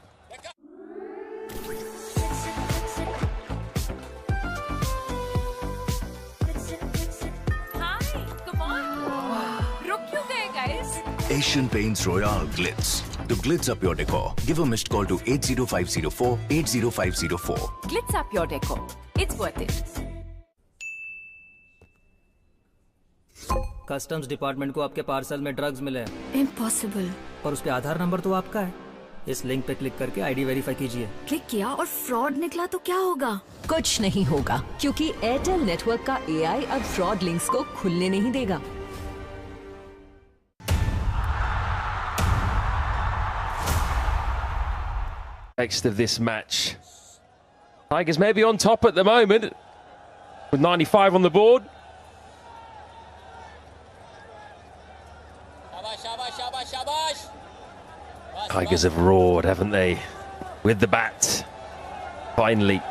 Asian Paints Royale Glitz. To glitz up your decor, give a missed call to 80504 80504. Glitz up your decor. It's worth it. Customs department को आपके parcel में drugs मिले हैं। Impossible. पर उस पे आधार number तो आपका है। इस लिंक पे क्लिक करके आईडी वेरीफाई कीजिए। क्लिक किया और फ्रॉड निकला तो क्या होगा? कुछ नहीं होगा, क्योंकि एयरटेल नेटवर्क का एआई अब फ्रॉड लिंक्स को खुलने नहीं देगा। Next of this match. Tigers may be on top at the moment with 95 on the board. Tigers have roared, haven't they? With the bat. Finally.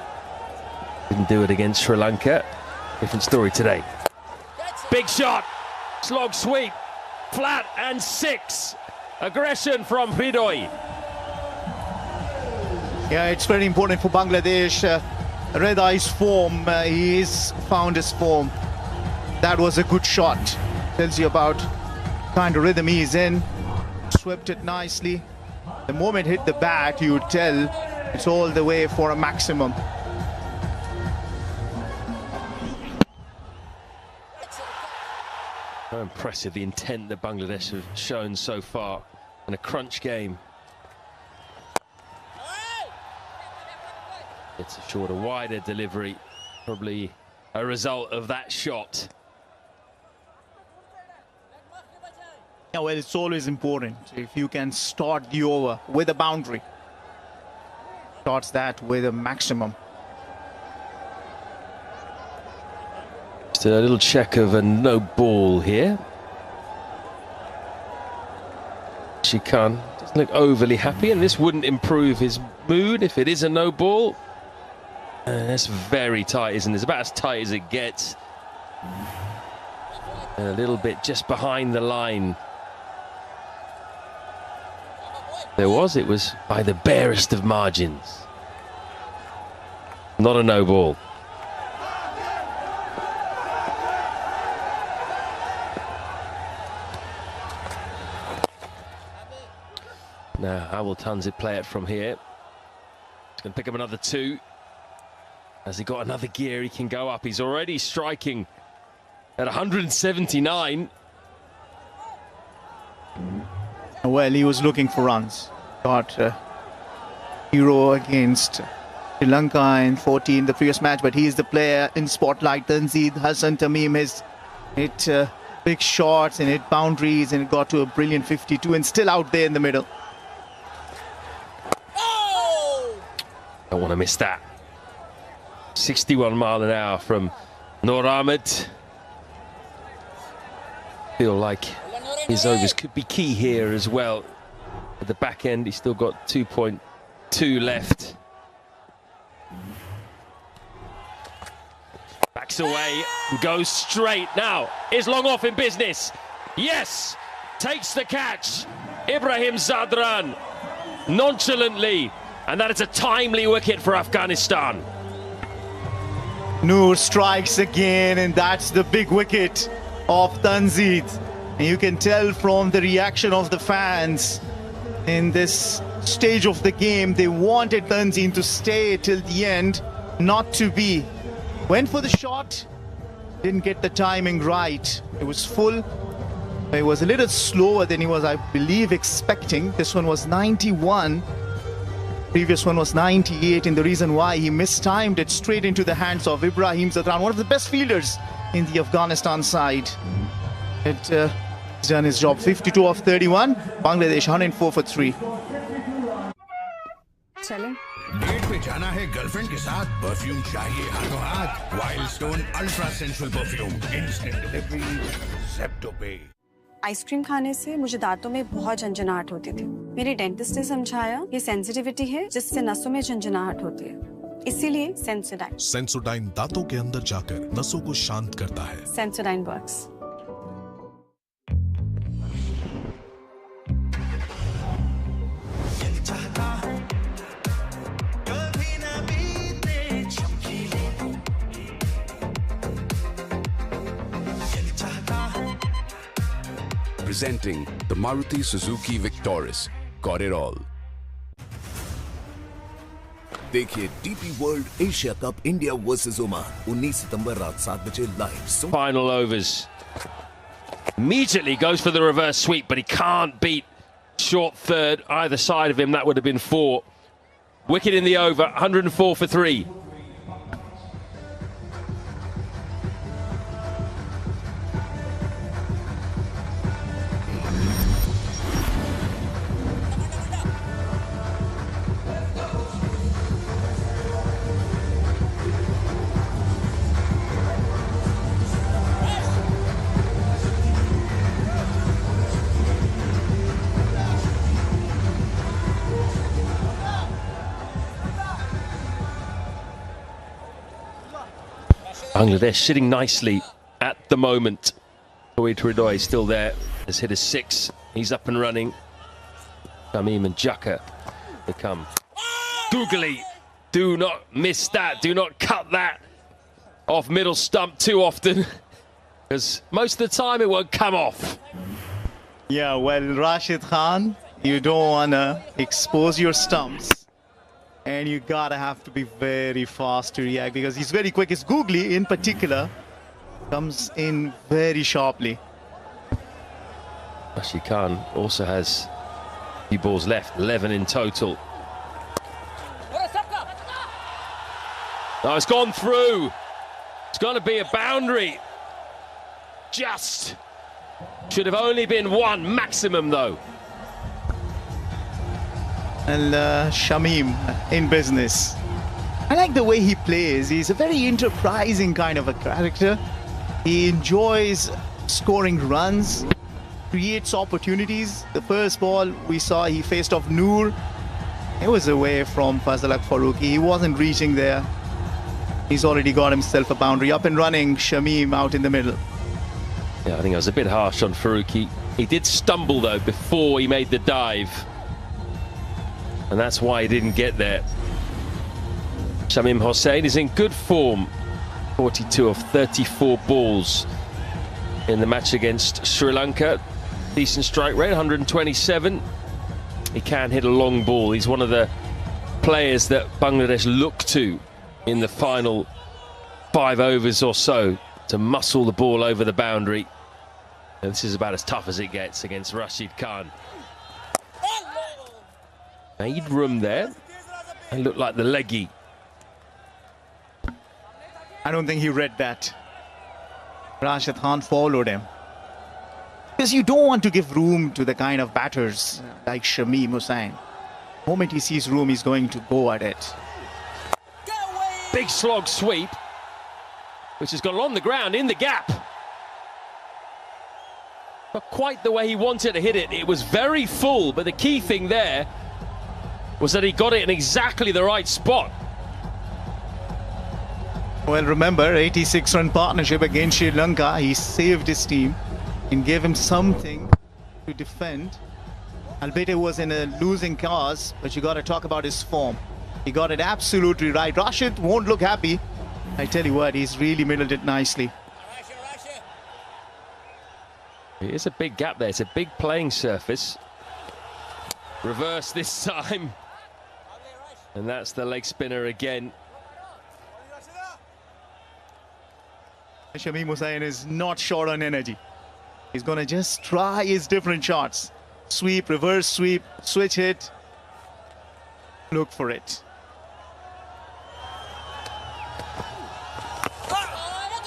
Didn't do it against Sri Lanka. Different story today. Big shot. Slog sweep. Flat and 6. Aggression from Hridoy. Yeah, it's very important for Bangladesh. Redai's form, he's found his form. That was a good shot. Tells you about kind of rhythm he's in. Swept it nicely. The moment it hit the bat, you would tell it's all the way for a maximum. How impressive the intent that Bangladesh have shown so far in a crunch game. It's a shorter, wider delivery, probably a result of that shot. Yeah, well, it's always important if you can start the over with a boundary. Starts that with a maximum. Just a little check of a no ball here. Shikan doesn't look overly happy, and this wouldn't improve his mood if it is a no ball. That's very tight, isn't it? It's about as tight as it gets. A little bit just behind the line. It was by the barest of margins. Not a no ball. Now, how will Tanzid play it from here? He's going to pick up another 2. Has he got another gear he can go up? He's already striking at 179. Well, he was looking for runs. Got hero against Sri Lanka in 14, the previous match, but he is the player in spotlight. Tanzid Hasan Tamim has hit big shots and hit boundaries, and it got to a brilliant 52 and still out there in the middle. Don't want to miss that. 61 mile an hour from Noor Ahmed. Feel like his overs could be key here as well. At the back end, he's still got 2.2 left. Backs away and goes straight. Now, is long off in business. Yes, takes the catch. Ibrahim Zadran nonchalantly. And that is a timely wicket for Afghanistan. Noor strikes again, and that's the big wicket of Tanzid. And you can tell from the reaction of the fans in this stage of the game, they wanted Tanzeen to stay till the end, not to be. Went for the shot, didn't get the timing right. It was full. It was a little slower than he was, I believe, expecting. This one was 91. Previous one was 98, and the reason why he mistimed it straight into the hands of Ibrahim Zadran, one of the best fielders in the Afghanistan side. He's done his job. 52 of 31. Bangladesh 104 for 3. चलें? Date पे जाना है girlfriend के साथ, perfume चाहिए हाथों हाथ। Wild stone ultra sensual perfume, instant delivery, Zepto पे। आइसक्रीम खाने से मुझे दांतों में बहुत झंझनाहट होती थी। मेरे डेंटिस्ट ने समझाया ये सेंसिटिविटी है जिससे नसों में झंझनाहट होती है, इसीलिए सेंसोडाइन। सेंसोडाइन दांतों के अंदर जाकर नसों को शांत करता है। Sensodyne works. Presenting the Maruti Suzuki Victoris. Got it all. देखिए DP world Asia cup India versus Oman 19 सितंबर रात 7 बजे live. Final overs. Immediately goes for the reverse sweep, but he can't beat short third either side of him. That would have been 4. Wicket in the over, 104 for 3. Bangladesh sitting nicely at the moment. Tawhid Ridoy is still there. Has hit a 6. He's up and running. Tamim and Jaka, they come. Googly, do not miss that. Do not cut that off middle stump too often, because most of the time it won't come off. Yeah, well, Rashid Khan, you don't want to expose your stumps. And you gotta have to be very fast to react because he's very quick. His googly in particular comes in very sharply. Rashid Khan also has a few balls left, 11 in total. Oh, it's gone through. It's going to be a boundary. Just. Should have only been one maximum though. And Shamim in business. I like the way he plays. He's a very enterprising kind of a character. He enjoys scoring runs, creates opportunities. The first ball we saw, he faced off Noor. It was away from Fazal Faruqi. He wasn't reaching there. He's already got himself a boundary. Up and running, Shamim out in the middle. Yeah, I think I was a bit harsh on Faruqi. He did stumble though before he made the dive. And that's why he didn't get there. Shamim Hossain is in good form. 42 of 34 balls in the match against Sri Lanka. Decent strike rate, 127. He can hit a long ball. He's one of the players that Bangladesh look to in the final 5 overs or so to muscle the ball over the boundary. And this is about as tough as it gets against Rashid Khan. Made room there. They look like the leggy. I don't think he read that. Rashid Khan followed him. Because you don't want to give room to the kind of batters like Shamim Hossain. The moment he sees room, he's going to go at it. Big slog sweep, which has gone on the ground in the gap. Not quite the way he wanted to hit it. It was very full, but the key thing there was that he got it in exactly the right spot. Well, remember, 86-run partnership against Sri Lanka. He saved his team and gave him something to defend. Albeit it was in a losing cause, but you got to talk about his form. He got it absolutely right. Rashid won't look happy. I tell you what, he's really middled it nicely. It is a big gap there. It's a big playing surface. Reverse this time. And that's the leg spinner again. Shamim Hussain is not short on energy. He's going to just try his different shots. Sweep, reverse sweep, switch hit. Look for it.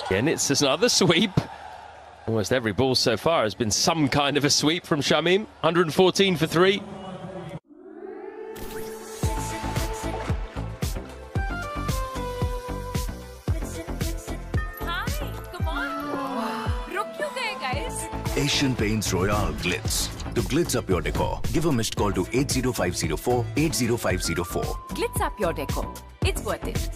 Again, it's just another sweep. Almost every ball so far has been some kind of a sweep from Shamim. 114 for 3. Asian Paints Royale Glitz. To glitz up your decor, give a missed call to 80504 80504. Glitz up your decor. It's worth it.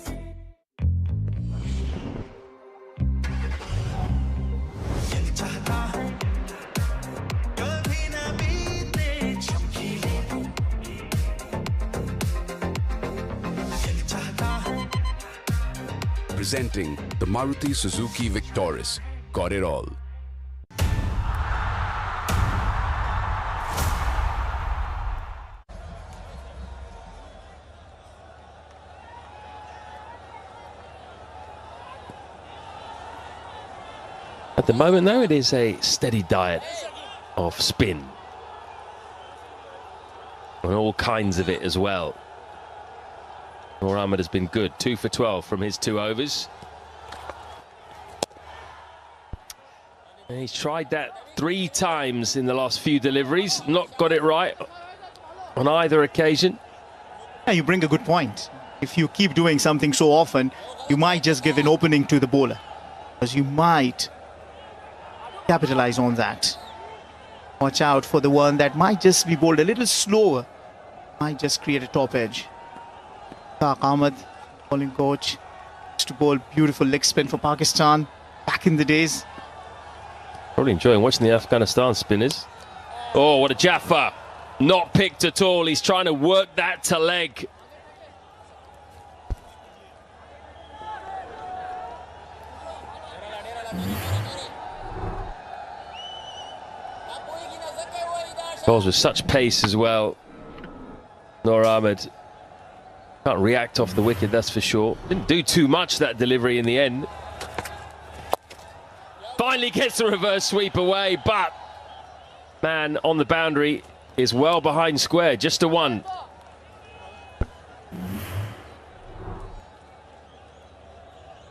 Presenting the Maruti Suzuki Victoris. Got it all. At the moment, though, it is a steady diet of spin. And all kinds of it as well. Noor Ahmed has been good. 2 for 12 from his 2 overs. And he's tried that 3 times in the last few deliveries. Not got it right on either occasion. Yeah, you bring a good point. If you keep doing something so often, you might just give an opening to the bowler. Because you might capitalize on that. Watch out for the one that might just be bowled a little slower. Might just create a top edge. Taq Ahmed, bowling coach, used to bowl beautiful leg spin for Pakistan back in the days. Probably enjoying watching the Afghanistan spinners. Oh, what a Jaffa. Not picked at all. He's trying to work that to leg. Bowls with such pace as well. Noor Ahmed can't react off the wicket, that's for sure. Didn't do too much that delivery in the end. Finally gets the reverse sweep away, but man on the boundary is well behind square, just a 1.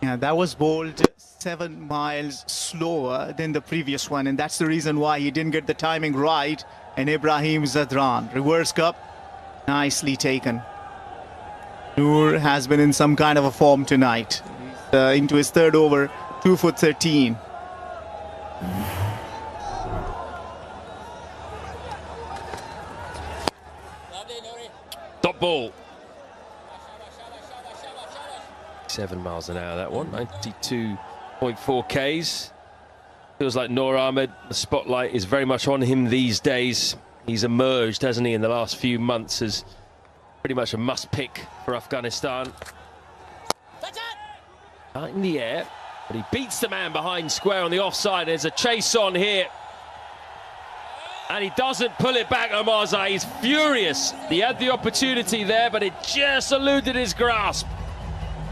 Yeah, that was bowled 7 miles slower than the previous one, and that's the reason why he didn't get the timing right. And Ibrahim Zadran, reverse cup, nicely taken. Noor has been in some kind of a form tonight. He's into his 3rd over, 2 for 13. Top ball. 7 miles an hour, that one. 92.4 Ks. Feels like Noor Ahmed, the spotlight is very much on him these days. He's emerged, hasn't he, in the last few months as pretty much a must-pick for Afghanistan. Out in the air, but he beats the man behind square on the offside. There's a chase on here. And he doesn't pull it back, Omarza. He's furious. He had the opportunity there, but it just eluded his grasp.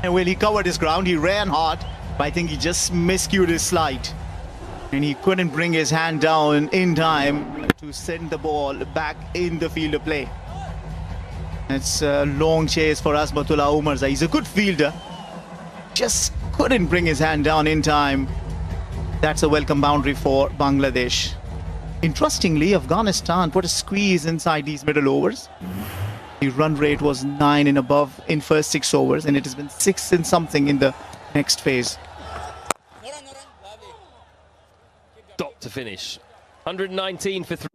And well, he covered his ground. He ran hard, but I think he just miscued his slide. And he couldn't bring his hand down in time to send the ball back in the field of play. It's a long chase for Asmatullah Omarza. He's a good fielder. Just couldn't bring his hand down in time. That's a welcome boundary for Bangladesh. Interestingly, Afghanistan put a squeeze inside these middle overs. The run rate was 9 and above in first 6 overs, and it has been 6 and something in the next phase. Dot to finish. 119 for 3.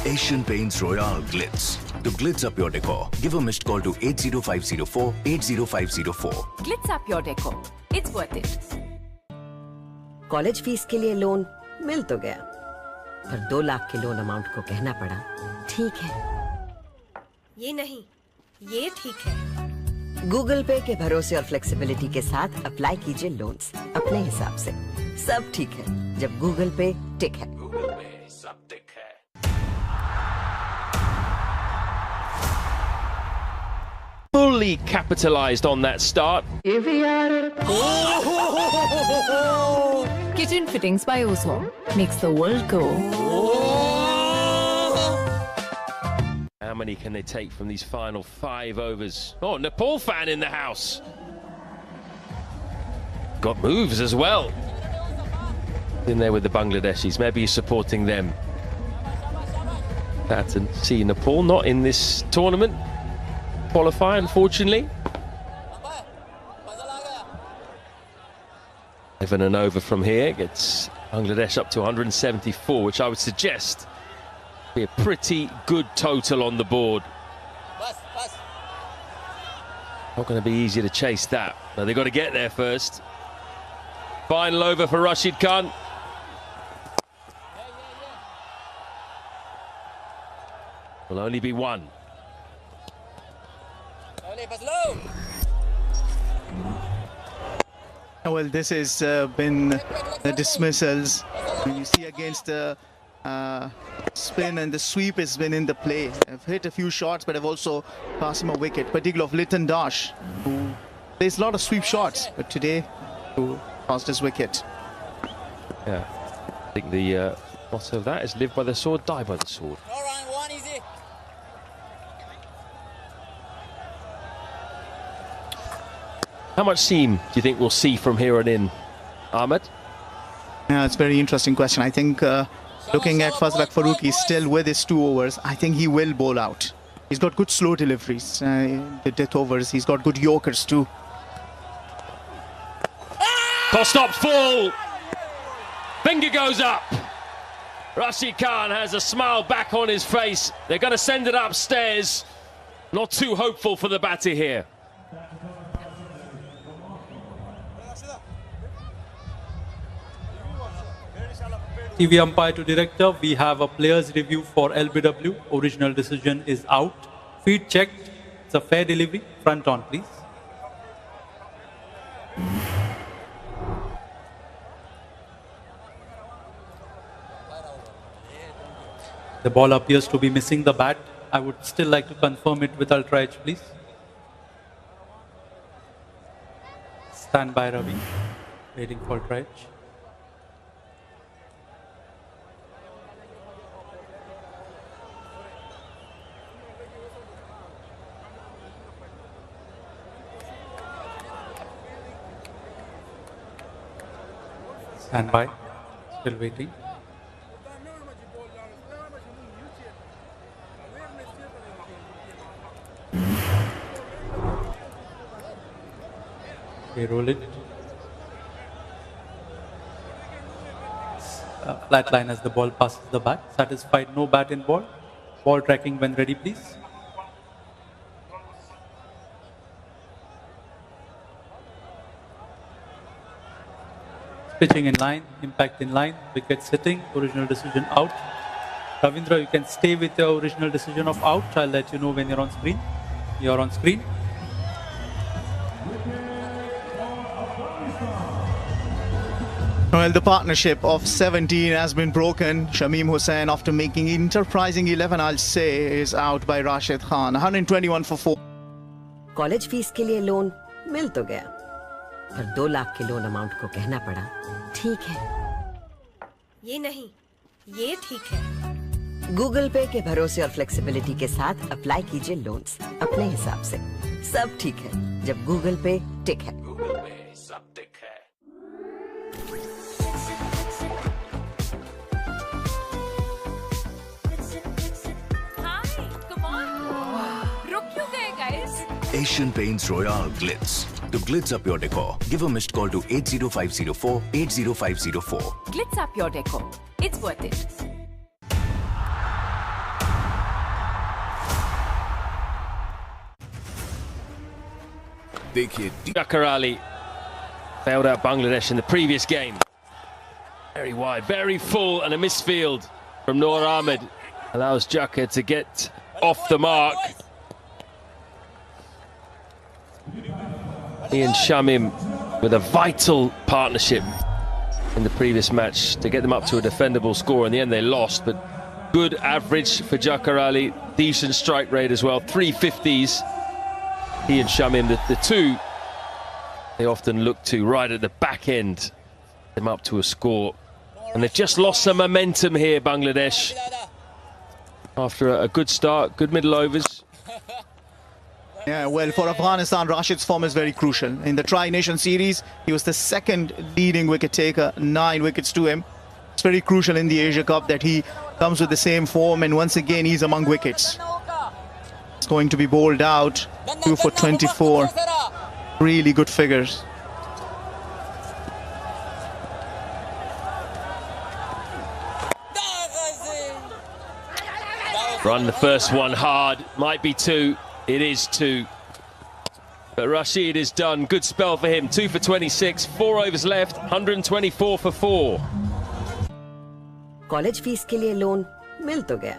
Asian Paints Royale Glitz. To glitz up your decor, give a missed call to 80504 80504. Glitz up your decor. It's worth it. College fees के लिए loan मिल तो गया, पर 2 लाख के loan amount को कहना पड़ा ठीक है, ये नहीं, ये ठीक है। गूगल पे के भरोसे और फ्लेक्सिबिलिटी के साथ अप्लाई कीजिए लोन्स अपने हिसाब से। सब ठीक है जब गूगल पे टिक है। सब टिक है। Fully capitalized on that start. Kitchen fittings by Ozo makes the world go. How many can they take from these final 5 overs? Oh, Nepal fan in the house. Got moves as well. In there with the Bangladeshis. Maybe he's supporting them. Pattern. See Nepal not in this tournament. Qualify, unfortunately. 11 and over from here gets Bangladesh up to 174, which I would suggest be a pretty good total on the board. Not going to be easy to chase that. Now they've got to get there first. Final over for Rashid Khan. Will only be one. Well, this has been the dismissals. You see against the spin and the sweep has been in the play. I've hit a few shots, but I've also passed him a wicket, particularly of Liton Dash, who plays a lot of sweep shots, but today who passed his wicket. Yeah, I think the motto of that is live by the sword, die by the sword. How much seam do you think we'll see from here on in, Ahmed? Yeah, it's a very interesting question. I think looking at Fazlak Farooqi still with his 2 overs, I think he will bowl out. He's got good slow deliveries, the death overs. He's got good yorkers too. Clock stops full. Finger goes up. Rashid Khan has a smile back on his face. They're going to send it upstairs. Not too hopeful for the batter here. TV umpire to director, we have a player's review for LBW. Original decision is out. Feet checked. It's a fair delivery. Front on, please. The ball appears to be missing the bat. I would still like to confirm it with Ultra Edge, please. Stand by, Ravi. Waiting for Ultra Edge. Stand by. Still waiting. Okay, roll it. Flat line as the ball passes the bat. Satisfied, no bat in ball. Ball tracking when ready, please. Pitching in line, impact in line, wicket sitting, original decision out. Ravindra, you can stay with your original decision of out. I'll let you know when you're on screen. You're on screen. Well, the partnership of 17 has been broken. Shamim Hussain, after making enterprising 11, I'll say, is out by Rashid Khan. 121 for 4. College fees के लिए loan मिल तो गया, पर 2 लाख के loan amount को कहना पड़ा ठीक है। ये नहीं, ये ठीक है। गूगल पे के भरोसे और फ्लेक्सिबिलिटी के साथ अप्लाई कीजिए लोन्स अपने हिसाब से। सब ठीक है जब गूगल पे टिक है। गूगल पे सब टिक है। Hi, come on. रुक क्यों गए, guys? Asian Paints Royale Glitz. To glitz up your decor, give a missed call to 80504 80504. Glitz up your decor. It's worth it. देखिए Jakar Ali failed out Bangladesh in the previous game. Very wide, very full, and a misfield from Noor Ahmed allows Jakar to get off the mark. He and Shamim with a vital partnership in the previous match to get them up to a defendable score. In the end, they lost, but good average for Jakar Ali. Decent strike rate as well. 350s. He and Shamim, the two they often look to right at the back end, them up to a score. And they've just lost some momentum here, Bangladesh. After a good start, good middle overs. Yeah, well, for Afghanistan, Rashid's form is very crucial. In the Tri-Nation Series, he was the second leading wicket taker, 9 wickets to him. It's very crucial in the Asia Cup that he comes with the same form, and once again, he's among wickets. It's going to be bowled out, 2 for 24. Really good figures. Run the first one hard, might be 2, it is 2. But Rashid is done, good spell for him, 2 for 26, 4 overs left, 124 for 4. College fees के लिए loan मिल तो गया,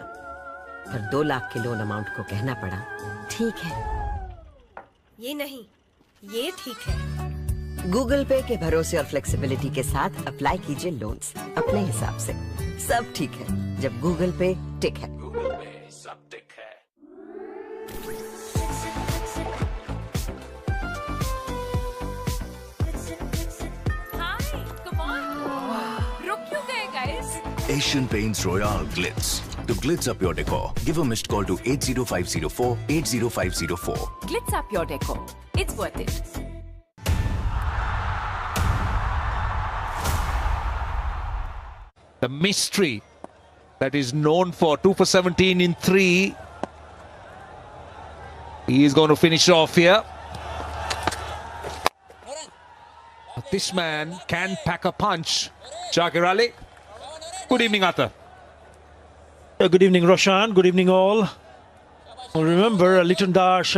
पर 2 लाख के loan amount को कहना पड़ा ठीक है। ये नहीं, ये ठीक है। गूगल पे के भरोसे और फ्लेक्सिबिलिटी के साथ अप्लाई कीजिए लोन्स अपने हिसाब से। सब ठीक है जब गूगल पे टिक है। सब टिक है। Asian Paints Royale Glitz. To glitz up your decor, give a missed call to 80504 80504. Glitz up your decor. It's worth it. The mystery that is known for 2 for 17 in 3. He is going to finish off here. This man can pack a punch. Jakar Ali. Good evening, Atta. Good evening, Roshan. Good evening, all. Well, remember, Liton Dash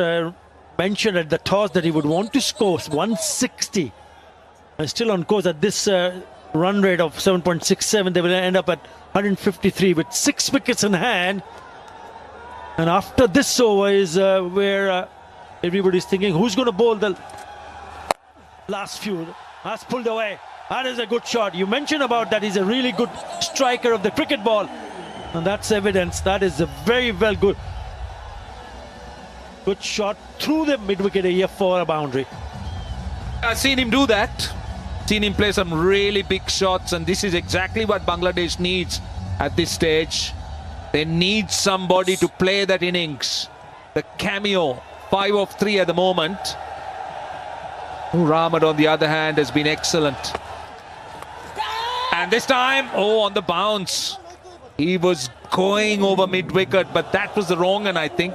mentioned at the toss that he would want to score 160. And still on course at this run rate of 7.67. They will end up at 153 with 6 wickets in hand. And after this over is where everybody's thinking, who's going to bowl the last few? Has pulled away. That is a good shot. You mentioned about that he's a really good striker of the cricket ball. And that's evidence. That is a very well good shot through the mid-wicket area for a boundary. I've seen him do that. Seen him play some really big shots, and this is exactly what Bangladesh needs at this stage. They need somebody to play that innings. The cameo, 5 of 3 at the moment. Rahmat, on the other hand, has been excellent. And this time, on the bounce. He was going over mid-wicket, but that was the wrong one, I think.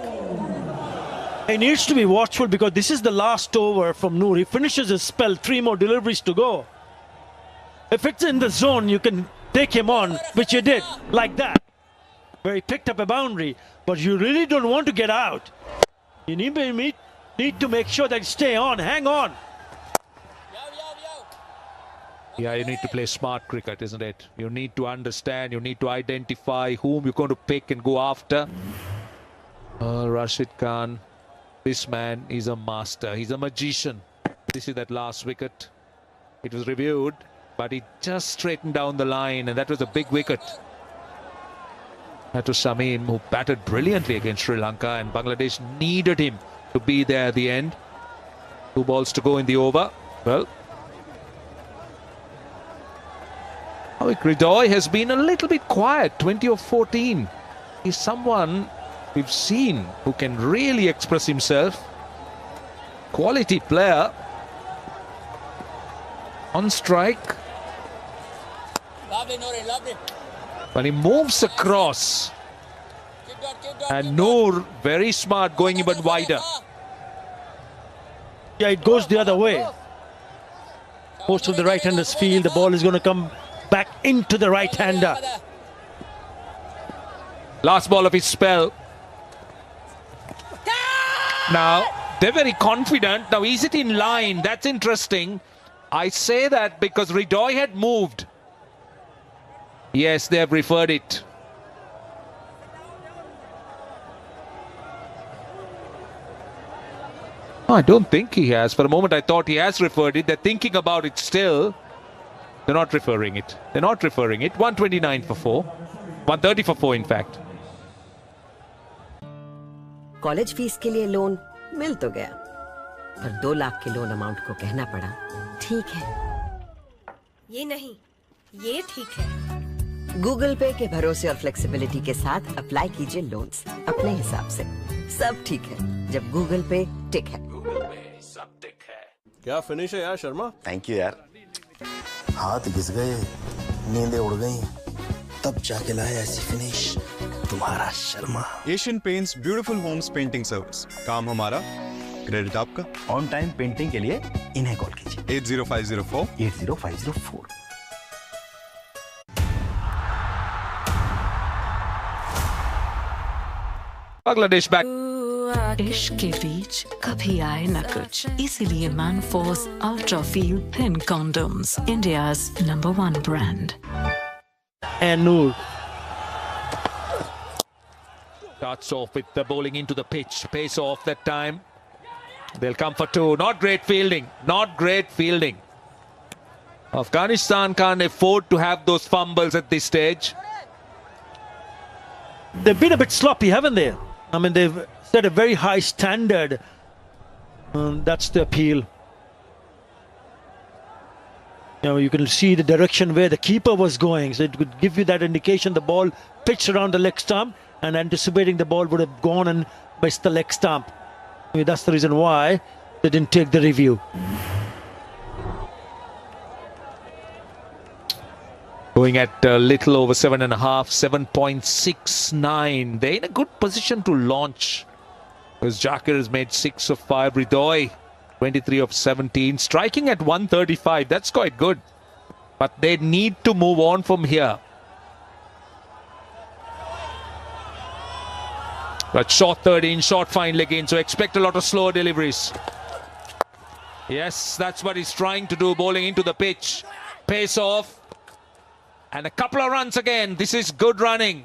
He needs to be watchful because this is the last over from Noor. He finishes his spell, 3 more deliveries to go. If it's in the zone, you can take him on, which you did, like that, where he picked up a boundary. But you really don't want to get out. You need to make sure that you stay on, hang on. Yeah, you need to play smart cricket, isn't it? You need to understand, you need to identify whom you're going to pick and go after. Rashid Khan, this man is a master. He's a magician. This is that last wicket. It was reviewed, but he just straightened down the line, and that was a big wicket. That was Shamim, who batted brilliantly against Sri Lanka, and Bangladesh needed him to be there at the end. 2 balls to go in the over. Well, Ridoy has been a little bit quiet, 20 of 14. He's someone we've seen who can really express himself. Quality player. On strike. But he moves across. And Noor, very smart, going even wider. Yeah, it goes the other way. Most of the right-handers feel the ball is going to come back into the right-hander. Last ball of his spell. Now, they're very confident. Now, is it in line? That's interesting. I say that because Ridoy had moved. Yes, they have referred it. I don't think he has. For a moment, I thought he has referred it. They're thinking about it still. They're not referring it. They're not referring it. 129 for 4. 130 for 4, in fact. College fees के लिए loan मिल तो गया, पर 2 लाख के loan amount को कहना पड़ा ठीक है। ये नहीं, ये ठीक है। गूगल पे के भरोसे और फ्लेक्सिबिलिटी के साथ अप्लाई कीजिए लोन्स अपने हिसाब से। सब ठीक है जब गूगल पे टिक है। क्या फिनिश है यार शर्मा। थैंक यू यार। हाथ घिस गए, नींदें उड़ गई, तब जाके लाए ऐसी फिनिश तुम्हारा Sharma. Asian Paints beautiful homes painting service. काम हमारा, क्रेडिट आपका। ऑन टाइम पेंटिंग के लिए इन्हें कॉल कीजिए 80504 80504। Bangladesh back. इश्क के बीच कभी आए न कुछ, इसीलिए Manforce ultra feel thin condoms, India's #1 brand. And Noor Starts off with the bowling into the pitch. Pace off that time. They'll come for 2. Not great fielding. Not great fielding. Afghanistan can't afford to have those fumbles at this stage. They've been a bit sloppy, haven't they? I mean, they've set a very high standard. That's the appeal. You can see the direction where the keeper was going, so it could give you that indication. The ball pitched around the leg stump, and anticipating the ball would have gone and missed the leg stump. That's the reason why they didn't take the review. Going at a little over 7.5, 7.69. They're in a good position to launch, because Jakir has made 6 of 5. Ridoy, 23 of 17. Striking at 135. That's quite good. But they need to move on from here. But short 13, short fine leg in, so expect a lot of slow deliveries. Yes, that's what he's trying to do, bowling into the pitch. Pace off. And a couple of runs again. This is good running.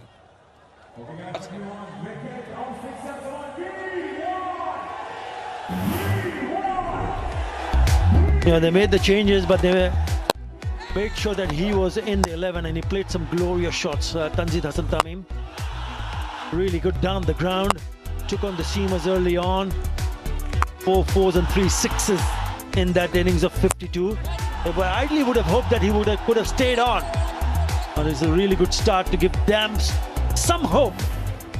They made the changes, but they made sure that he was in the 11, and he played some glorious shots. Tanzid Hassan Tamim, really good down the ground, took on the seamers early on. 4 4s and 3 6s in that innings of 52. But ideally would have hoped that he could have stayed on. And it's a really good start to give them some hope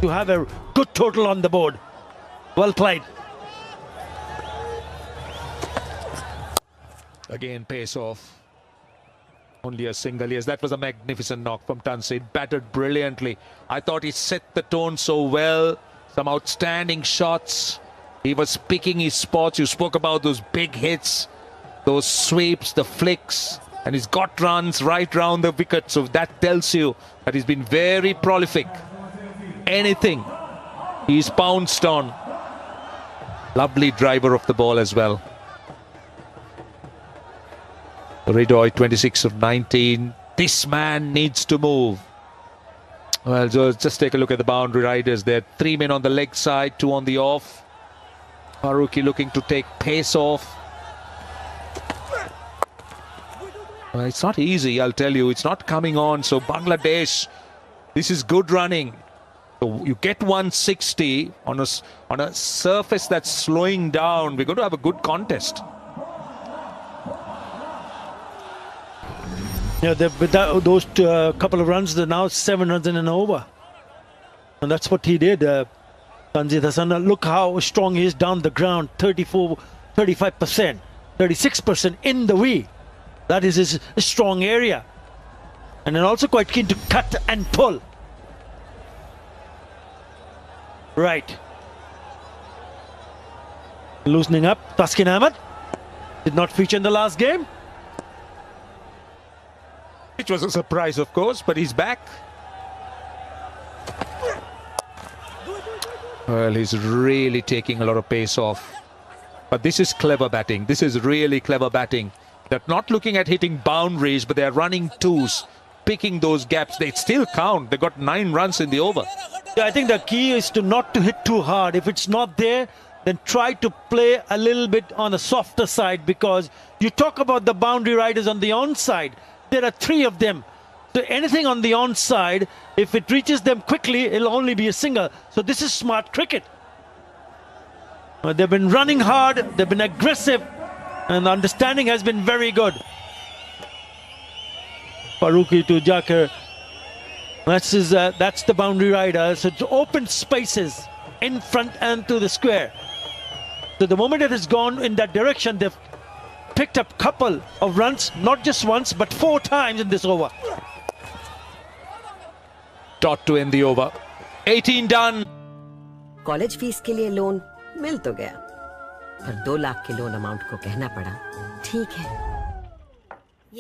to have a good total on the board. Well played. Again, pace off. Only a single. Yes, that was a magnificent knock from Tanzid. Batted brilliantly. I thought he set the tone so well. Some outstanding shots. He was picking his spots. You spoke about those big hits, those sweeps, the flicks. And he's got runs right round the wicket. So that tells you that he's been very prolific. Anything he's pounced on. Lovely driver of the ball as well. Ridoy, 26 of 19. This man needs to move. Well, just take a look at the boundary riders there. 3 men on the leg side, 2 on the off. Faruqi looking to take pace off. Well, it's not easy, I'll tell you. It's not coming on. So Bangladesh, this is good running. So you get 160 on a surface that's slowing down. We're going to have a good contest. With those couple of runs, they're now 7 runs in and over. And that's what he did. Tanzid Hassan, look how strong he is down the ground. 34, 35%, 36% in the wee. That is his strong area. And then also quite keen to cut and pull. Right. Loosening up. Taskin Ahmed did not feature in the last game. It was a surprise, of course, but he's back. Well, he's really taking a lot of pace off. But this is clever batting. This is really clever batting. They're not looking at hitting boundaries, but they're running twos, picking those gaps. They still count. They got 9 runs in the over. Yeah, I think the key is not to hit too hard. If it's not there, then try to play a little bit on the softer side, because you talk about the boundary riders on the onside. There are 3 of them. So anything on the onside, if it reaches them quickly, it'll only be a single. So this is smart cricket. They've been running hard, they've been aggressive, and the understanding has been very good. Farooqi to Jakar. That's the boundary rider. So it's open spaces in front and to the square. So the moment it has gone in that direction, they've picked up a couple of runs, not just once, but 4 times in this over. Dot to end the over. 18 done. College fees के लिए loan मिल तो गया, पर 2 लाख के loan amount को कहना पड़ा ठीक है।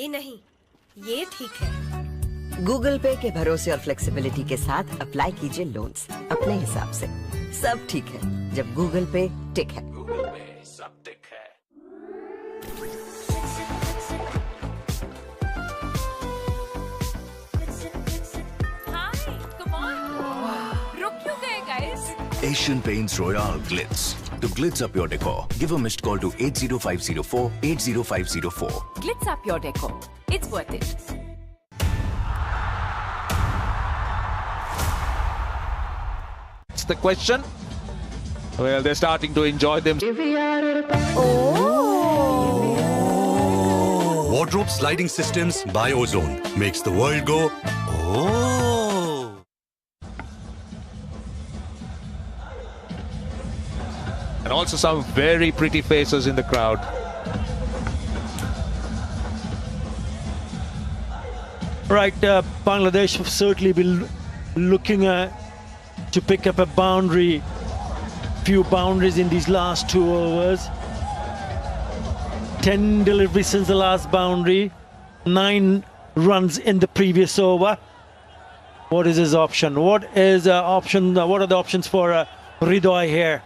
ये नहीं, ये ठीक है। गूगल पे के भरोसे और फ्लेक्सिबिलिटी के साथ अप्लाई कीजिए लोन्स अपने हिसाब से। सब ठीक है जब गूगल पे टिक है। गूगल पे सब टिक है। Hi, come on. रुक क्यों गए, guys? Asian Paints Royale Glitz. To glitz up your decor, give a missed call to 80504 80504. Glitz up your decor. It's worth it. That's the question. Well, they're starting to enjoy them. Wardrobe sliding systems by Ozone makes the world go oh. And also some very pretty faces in the crowd. Right, Bangladesh have certainly been looking to pick up a boundary, few boundaries in these last 2 overs. 10 deliveries since the last boundary, 9 runs in the previous over. What is his option? What is what are the options for Ridoy here?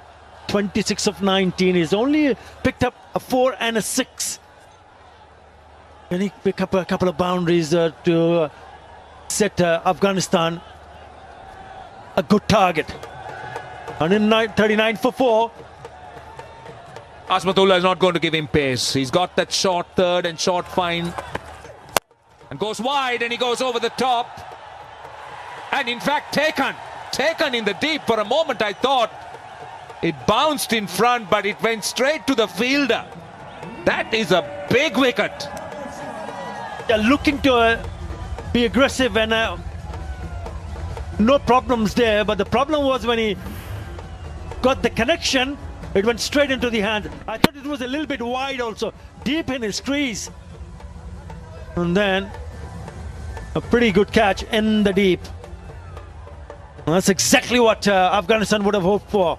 26 of 19. He's only picked up a 4 and a 6. Can he pick up a couple of boundaries to set Afghanistan a good target? 139 for 4. Asmatullah is not going to give him pace. He's got that short third and short fine. And goes wide and he goes over the top. And in fact, taken in the deep. For a moment I thought it bounced in front, but it went straight to the fielder. That is a big wicket. They're looking to be aggressive and no problems there. But the problem was when he got the connection, it went straight into the hand. I thought it was a little bit wide also, deep in his crease. And then a pretty good catch in the deep. And that's exactly what Afghanistan would have hoped for.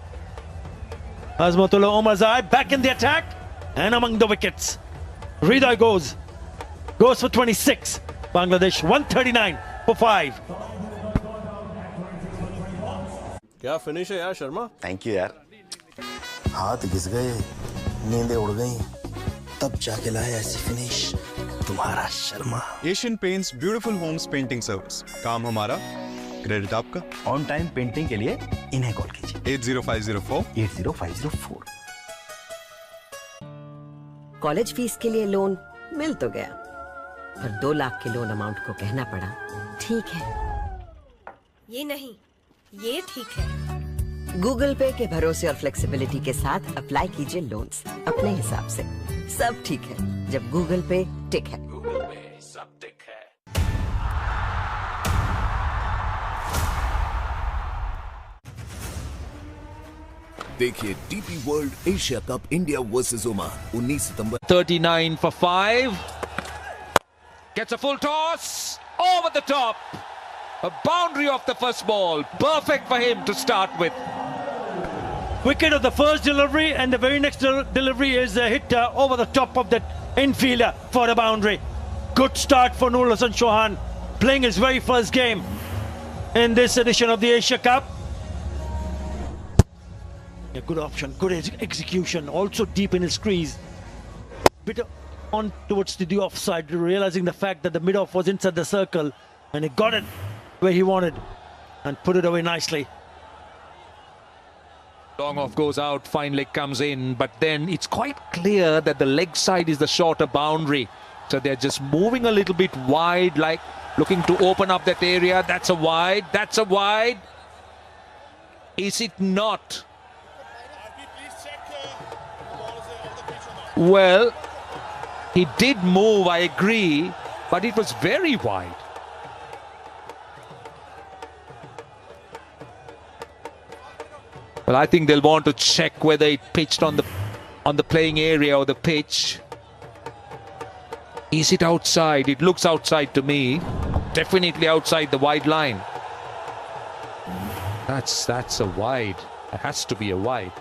Azmatullah Omarzai back in the attack and among the wickets. Ridoy goes for 26. Bangladesh 139 for 5. क्या finish है यार Sharma? Thank you यार। हाथ घिस गए, नींदें उड़ गई, तब जाके लाए ऐसी फिनिश तुम्हारा Sharma. Asian Paints beautiful homes painting service. काम हमारा, क्रेडिट आपका। ऑन टाइम पेंटिंग के लिए इन्हें कॉल कीजिए 80504 80504। कॉलेज फीस के लिए लोन मिल तो गया, पर 2 लाख के लोन अमाउंट को कहना पड़ा ठीक है। ये नहीं, ये ठीक है। गूगल पे के भरोसे और फ्लेक्सिबिलिटी के साथ अप्लाई कीजिए लोन्स अपने हिसाब से। सब ठीक है जब गूगल पे टिक है। गूगल पे सब टिक है। देखिए DP world Asia cup India versus Oman 19 September. 39 for 5. Gets a full toss over the top. A boundary off the first ball. Perfect for him to start with. Wicket of the first delivery, and the very next delivery is a hit over the top of that infielder for a boundary. Good start for Nur Hasan Chauhan, playing his very first game in this edition of the Asia Cup. A good option, good execution, also deep in his crease. Bit on towards the offside, realizing the fact that the mid-off was inside the circle, and he got it where he wanted and put it away nicely. Long off goes out, fine leg comes in, but then it's quite clear that the leg side is the shorter boundary. So they're just moving a little bit wide, like looking to open up that area. That's a wide, that's a wide. Is it not? Well, he did move, I agree, but it was very wide. Well, I think they'll want to check whether it pitched on the playing area or the pitch. Is it outside? It looks outside to me. Definitely outside the wide line. That's a wide. It has to be a wide.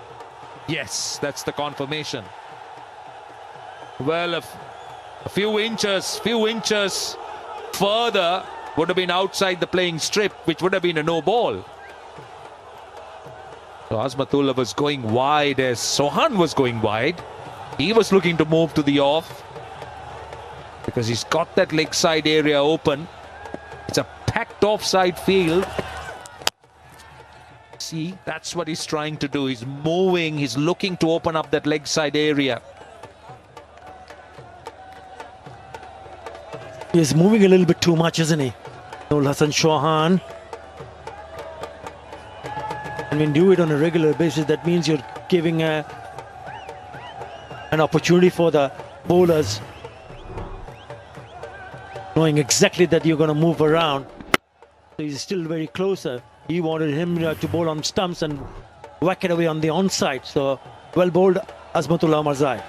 Yes, that's the confirmation. Well, a few inches further would have been outside the playing strip, which would have been a no ball. So Azmatullah was going wide as Sohan was going wide. He was looking to move to the off because he's got that leg side area open. It's a packed offside field. See, that's what he's trying to do. He's moving, he's looking to open up that leg side area. He's moving a little bit too much, isn't he? Noor Hassan Chauhan. And when you do it on a regular basis, that means you're giving an opportunity for the bowlers, knowing exactly that you're going to move around. So he's still very closer. He wanted him to bowl on stumps and whack it away on the onside. So well bowled, Azmatullah Omarzai.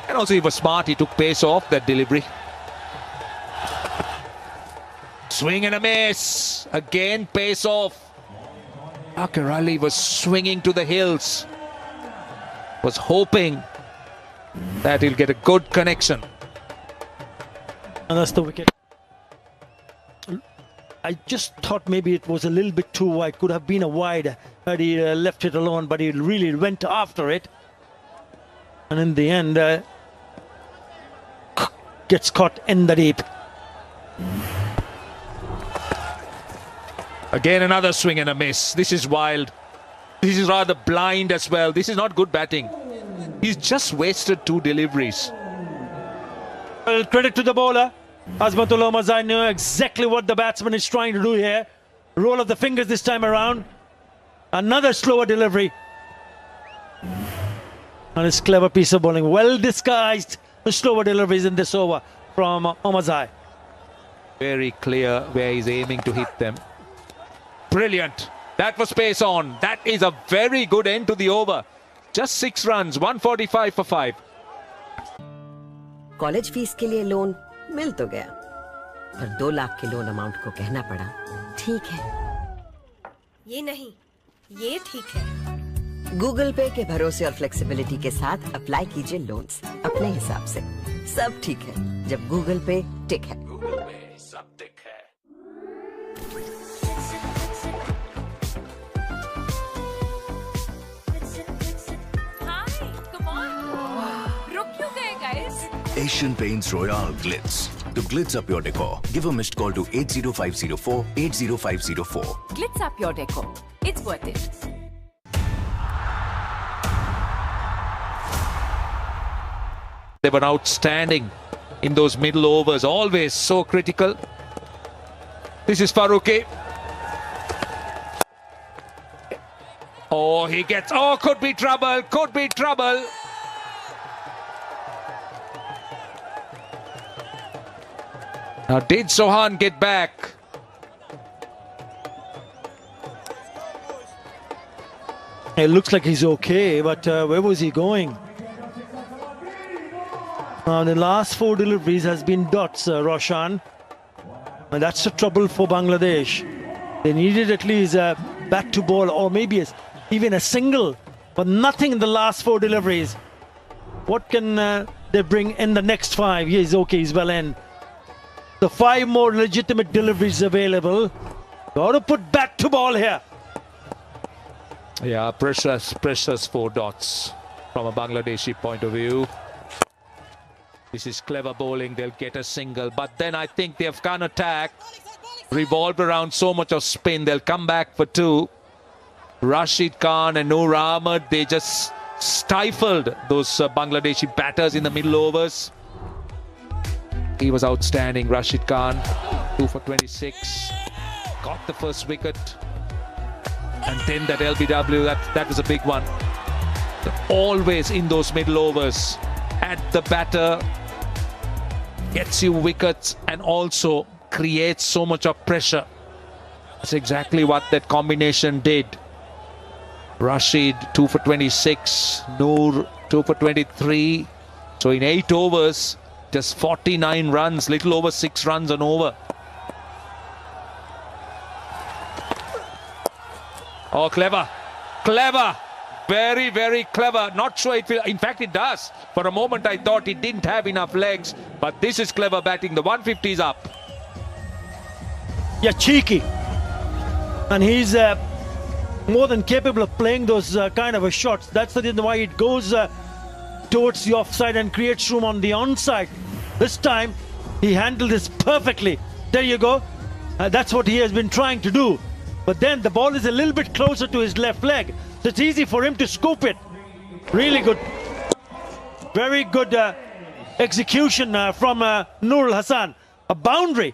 And also he was smart. He took pace off that delivery. Swing and a miss. Again, pace off. Akir Ali was swinging to the hills. Was hoping that he'll get a good connection. And that's the wicket. I just thought maybe it was a little bit too wide. Could have been a wide had he left it alone, but he really went after it. And in the end, gets caught in the deep. Again, another swing and a miss. This is wild. This is rather blind as well. This is not good batting. He's just wasted 2 deliveries. Well, credit to the bowler. Azmatullah Omarzai knew exactly what the batsman is trying to do here. Roll of the fingers this time around. Another slower delivery. And his clever piece of bowling. Well disguised the slower deliveries in this over from Omarzai. Very clear where he's aiming to hit them. Brilliant. That was pace on. That is a very good end to the over. Just 6 runs, 145 for 5. College fees के लिए loan मिल तो गया, पर 2 लाख के loan amount को कहना पड़ा ठीक है। ये नहीं, ये ठीक है। गूगल पे के भरोसे और फ्लेक्सिबिलिटी के साथ अप्लाई कीजिए लोन्स अपने हिसाब से। सब ठीक है जब गूगल पे टिक है। गूगल पे सब टिक है। Asian Paints Royale Glitz. To glitz up your decor, give a missed call to 80504 80504. Glitz up your decor. It's worth it. They were outstanding in those middle overs, always so critical. This is Farooqi. Oh, he gets, oh, could be trouble, could be trouble. Now, did Sohan get back? It looks like he's okay, but where was he going? The last 4 deliveries has been dots, Roshan. And that's the trouble for Bangladesh. They needed at least a bat to ball or maybe even a single, but nothing in the last 4 deliveries. What can they bring in the next 5? He's okay, he's well in. The 5 more legitimate deliveries available. Got to put bat to ball here. Yeah, precious 4 dots from a Bangladeshi point of view. This is clever bowling. They'll get a single. But then I think the Afghan attack revolved around so much of spin. They'll come back for 2. Rashid Khan and Noor Ahmed, they just stifled those Bangladeshi batters in the middle overs. He was outstanding, Rashid Khan. 2 for 26. Got the first wicket. And then that LBW, that was a big one. Always in those middle overs. At the batter. Gets you wickets and also creates so much of pressure. That's exactly what that combination did. Rashid 2 for 26, Noor 2 for 23. So in 8 overs, just 49 runs, little over 6 runs an over. Oh, clever, clever, very, very clever. Not sure it will, in fact it does. For a moment I thought it didn't have enough legs, but this is clever batting. The 150 is up. Yeah, cheeky. And he's more than capable of playing those kind of shots. That's the reason why it goes towards the offside and creates room on the onside. This time he handled this perfectly. There you go. That's what he has been trying to do. But then the ball is a little bit closer to his left leg, so it's easy for him to scoop it. Really good, very good execution from Nurul Hassan. A boundary.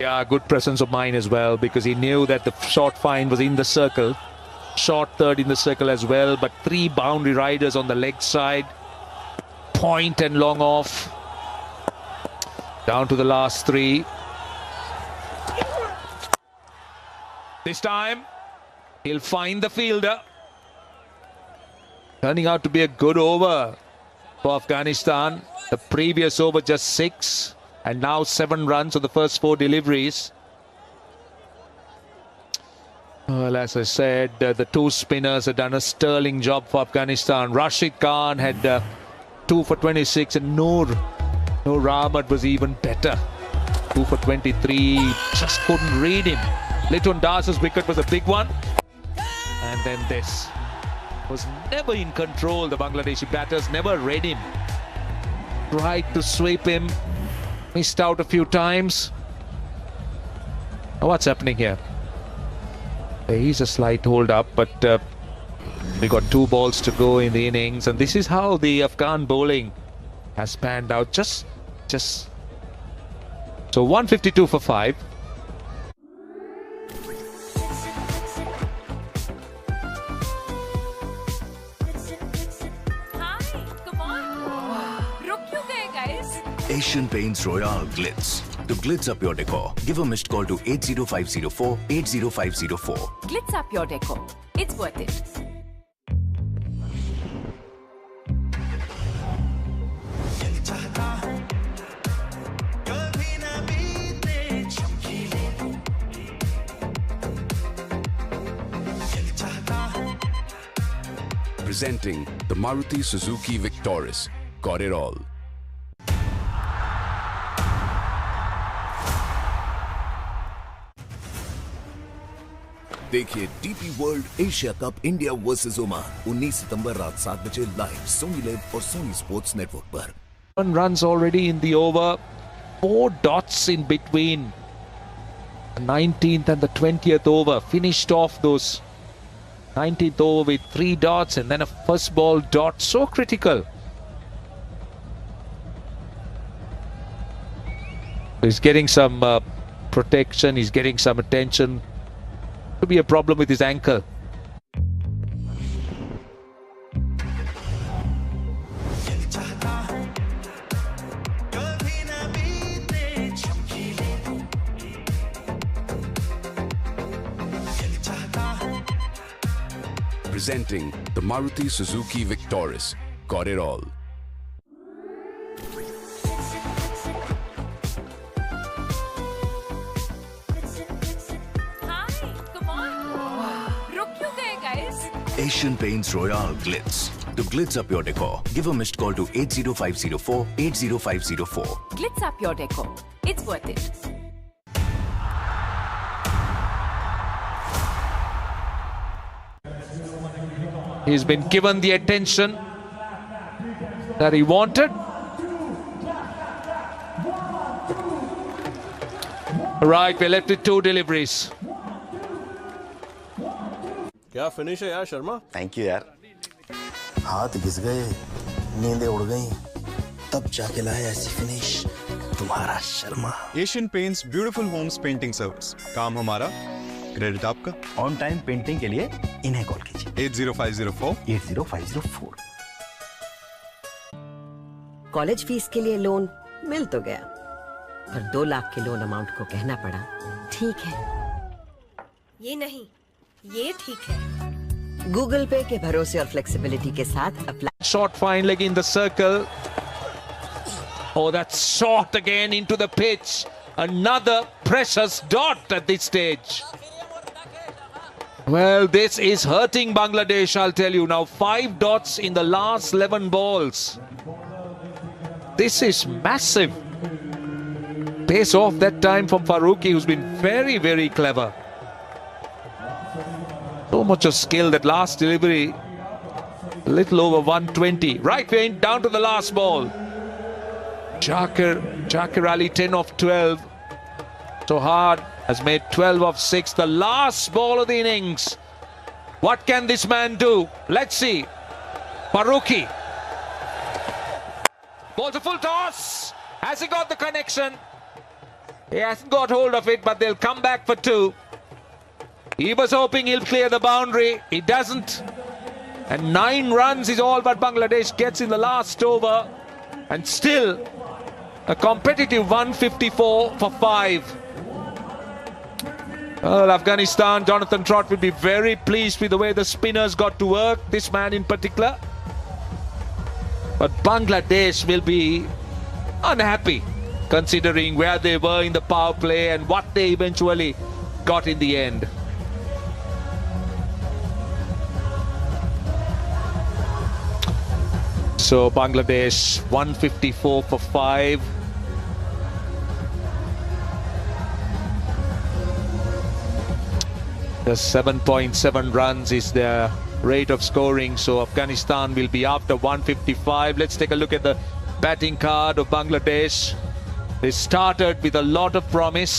Yeah, good presence of mind as well, because he knew that the short fine was in the circle. Short third in the circle as well, but 3 boundary riders on the leg side. Point and long off. Down to the last 3. This time, he'll find the fielder. Turning out to be a good over for Afghanistan. The previous over just 6. And now 7 runs on the first 4 deliveries. Well, as I said, the 2 spinners had done a sterling job for Afghanistan. Rashid Khan had 2 for 26 and Noor Ahmed was even better. 2 for 23, just couldn't read him. Litton Das's wicket was a big one. And then this. Was never in control, the Bangladeshi batters, never read him. Tried to sweep him. Missed out a few times. What's happening here? He's a slight hold up, but we got 2 balls to go in the innings, and this is how the Afghan bowling has panned out. Just so 152 for 5. Asian Paints Royale Glitz. To glitz up your decor, give a missed call to 80504 80504. Glitz up your decor. It's worth it. Presenting the Maruti Suzuki Victoris. Got it all. देखिए DP world Asia cup India versus Oman 19 सितंबर रात 7 बजे live Soni live और Soni sports network पर। 1 runs already in the over, 4 dots in between the 19th and the 20th over. Finished off those 19th over with 3 dots and then a first ball dot. So critical. He's getting some protection, he's getting some attention. Could be a problem with his ankle. Presenting the Maruti Suzuki Victoris. Got it all. Asian Paints Royale Glitz. To glitz up your decor, give a missed call to 80504 80504. Glitz up your decor. It's worth it. He's been given the attention that he wanted. Right, we're left with 2 deliveries. क्या finish है यार Sharma. Thank you यार. हाथ घिस गए, नींदें उड़ गई, तब जाके लाया ऐसी फिनिश तुम्हारा Sharma. Asian Paints beautiful homes painting service. काम हमारा, क्रेडिट आपका. ऑन टाइम पेंटिंग के लिए इन्हें कॉल कीजिए. 80504. कॉलेज फीस के लिए लोन मिल तो गया, पर 2 लाख के लोन अमाउंट को कहना पड़ा ठीक है. ये नहीं, ये ठीक है. गूगल पे के भरोसे और फ्लेक्सिबिलिटी के साथ apply. Shot finally in the circle. Oh, that's shot again into the pitch. Another precious dot at this stage. Well, this is hurting Bangladesh, I'll tell you now. 5 dots in the last 11 balls. This is massive. Pace off that time from Farooqi, who's been very, very clever. So much of skill. That last delivery, a little over 120. Right way down to the last ball. Jakir Ali 10 of 12. Sohad has made 12 of 6. The last ball of the innings. What can this man do? Let's see. Farooqi. Ball to full toss. Has he got the connection? He hasn't got hold of it, but they'll come back for 2. He was hoping he'll clear the boundary. He doesn't. And 9 runs is all but Bangladesh gets in the last over. And still a competitive 154 for 5. Well, Afghanistan, Jonathan Trott will be very pleased with the way the spinners got to work, this man in particular. But Bangladesh will be unhappy considering where they were in the power play and what they eventually got in the end. So Bangladesh 154 for 5. The 7.7 runs is their rate of scoring. So Afghanistan will be after 155. Let's take a look at the batting card of Bangladesh. They started with a lot of promise.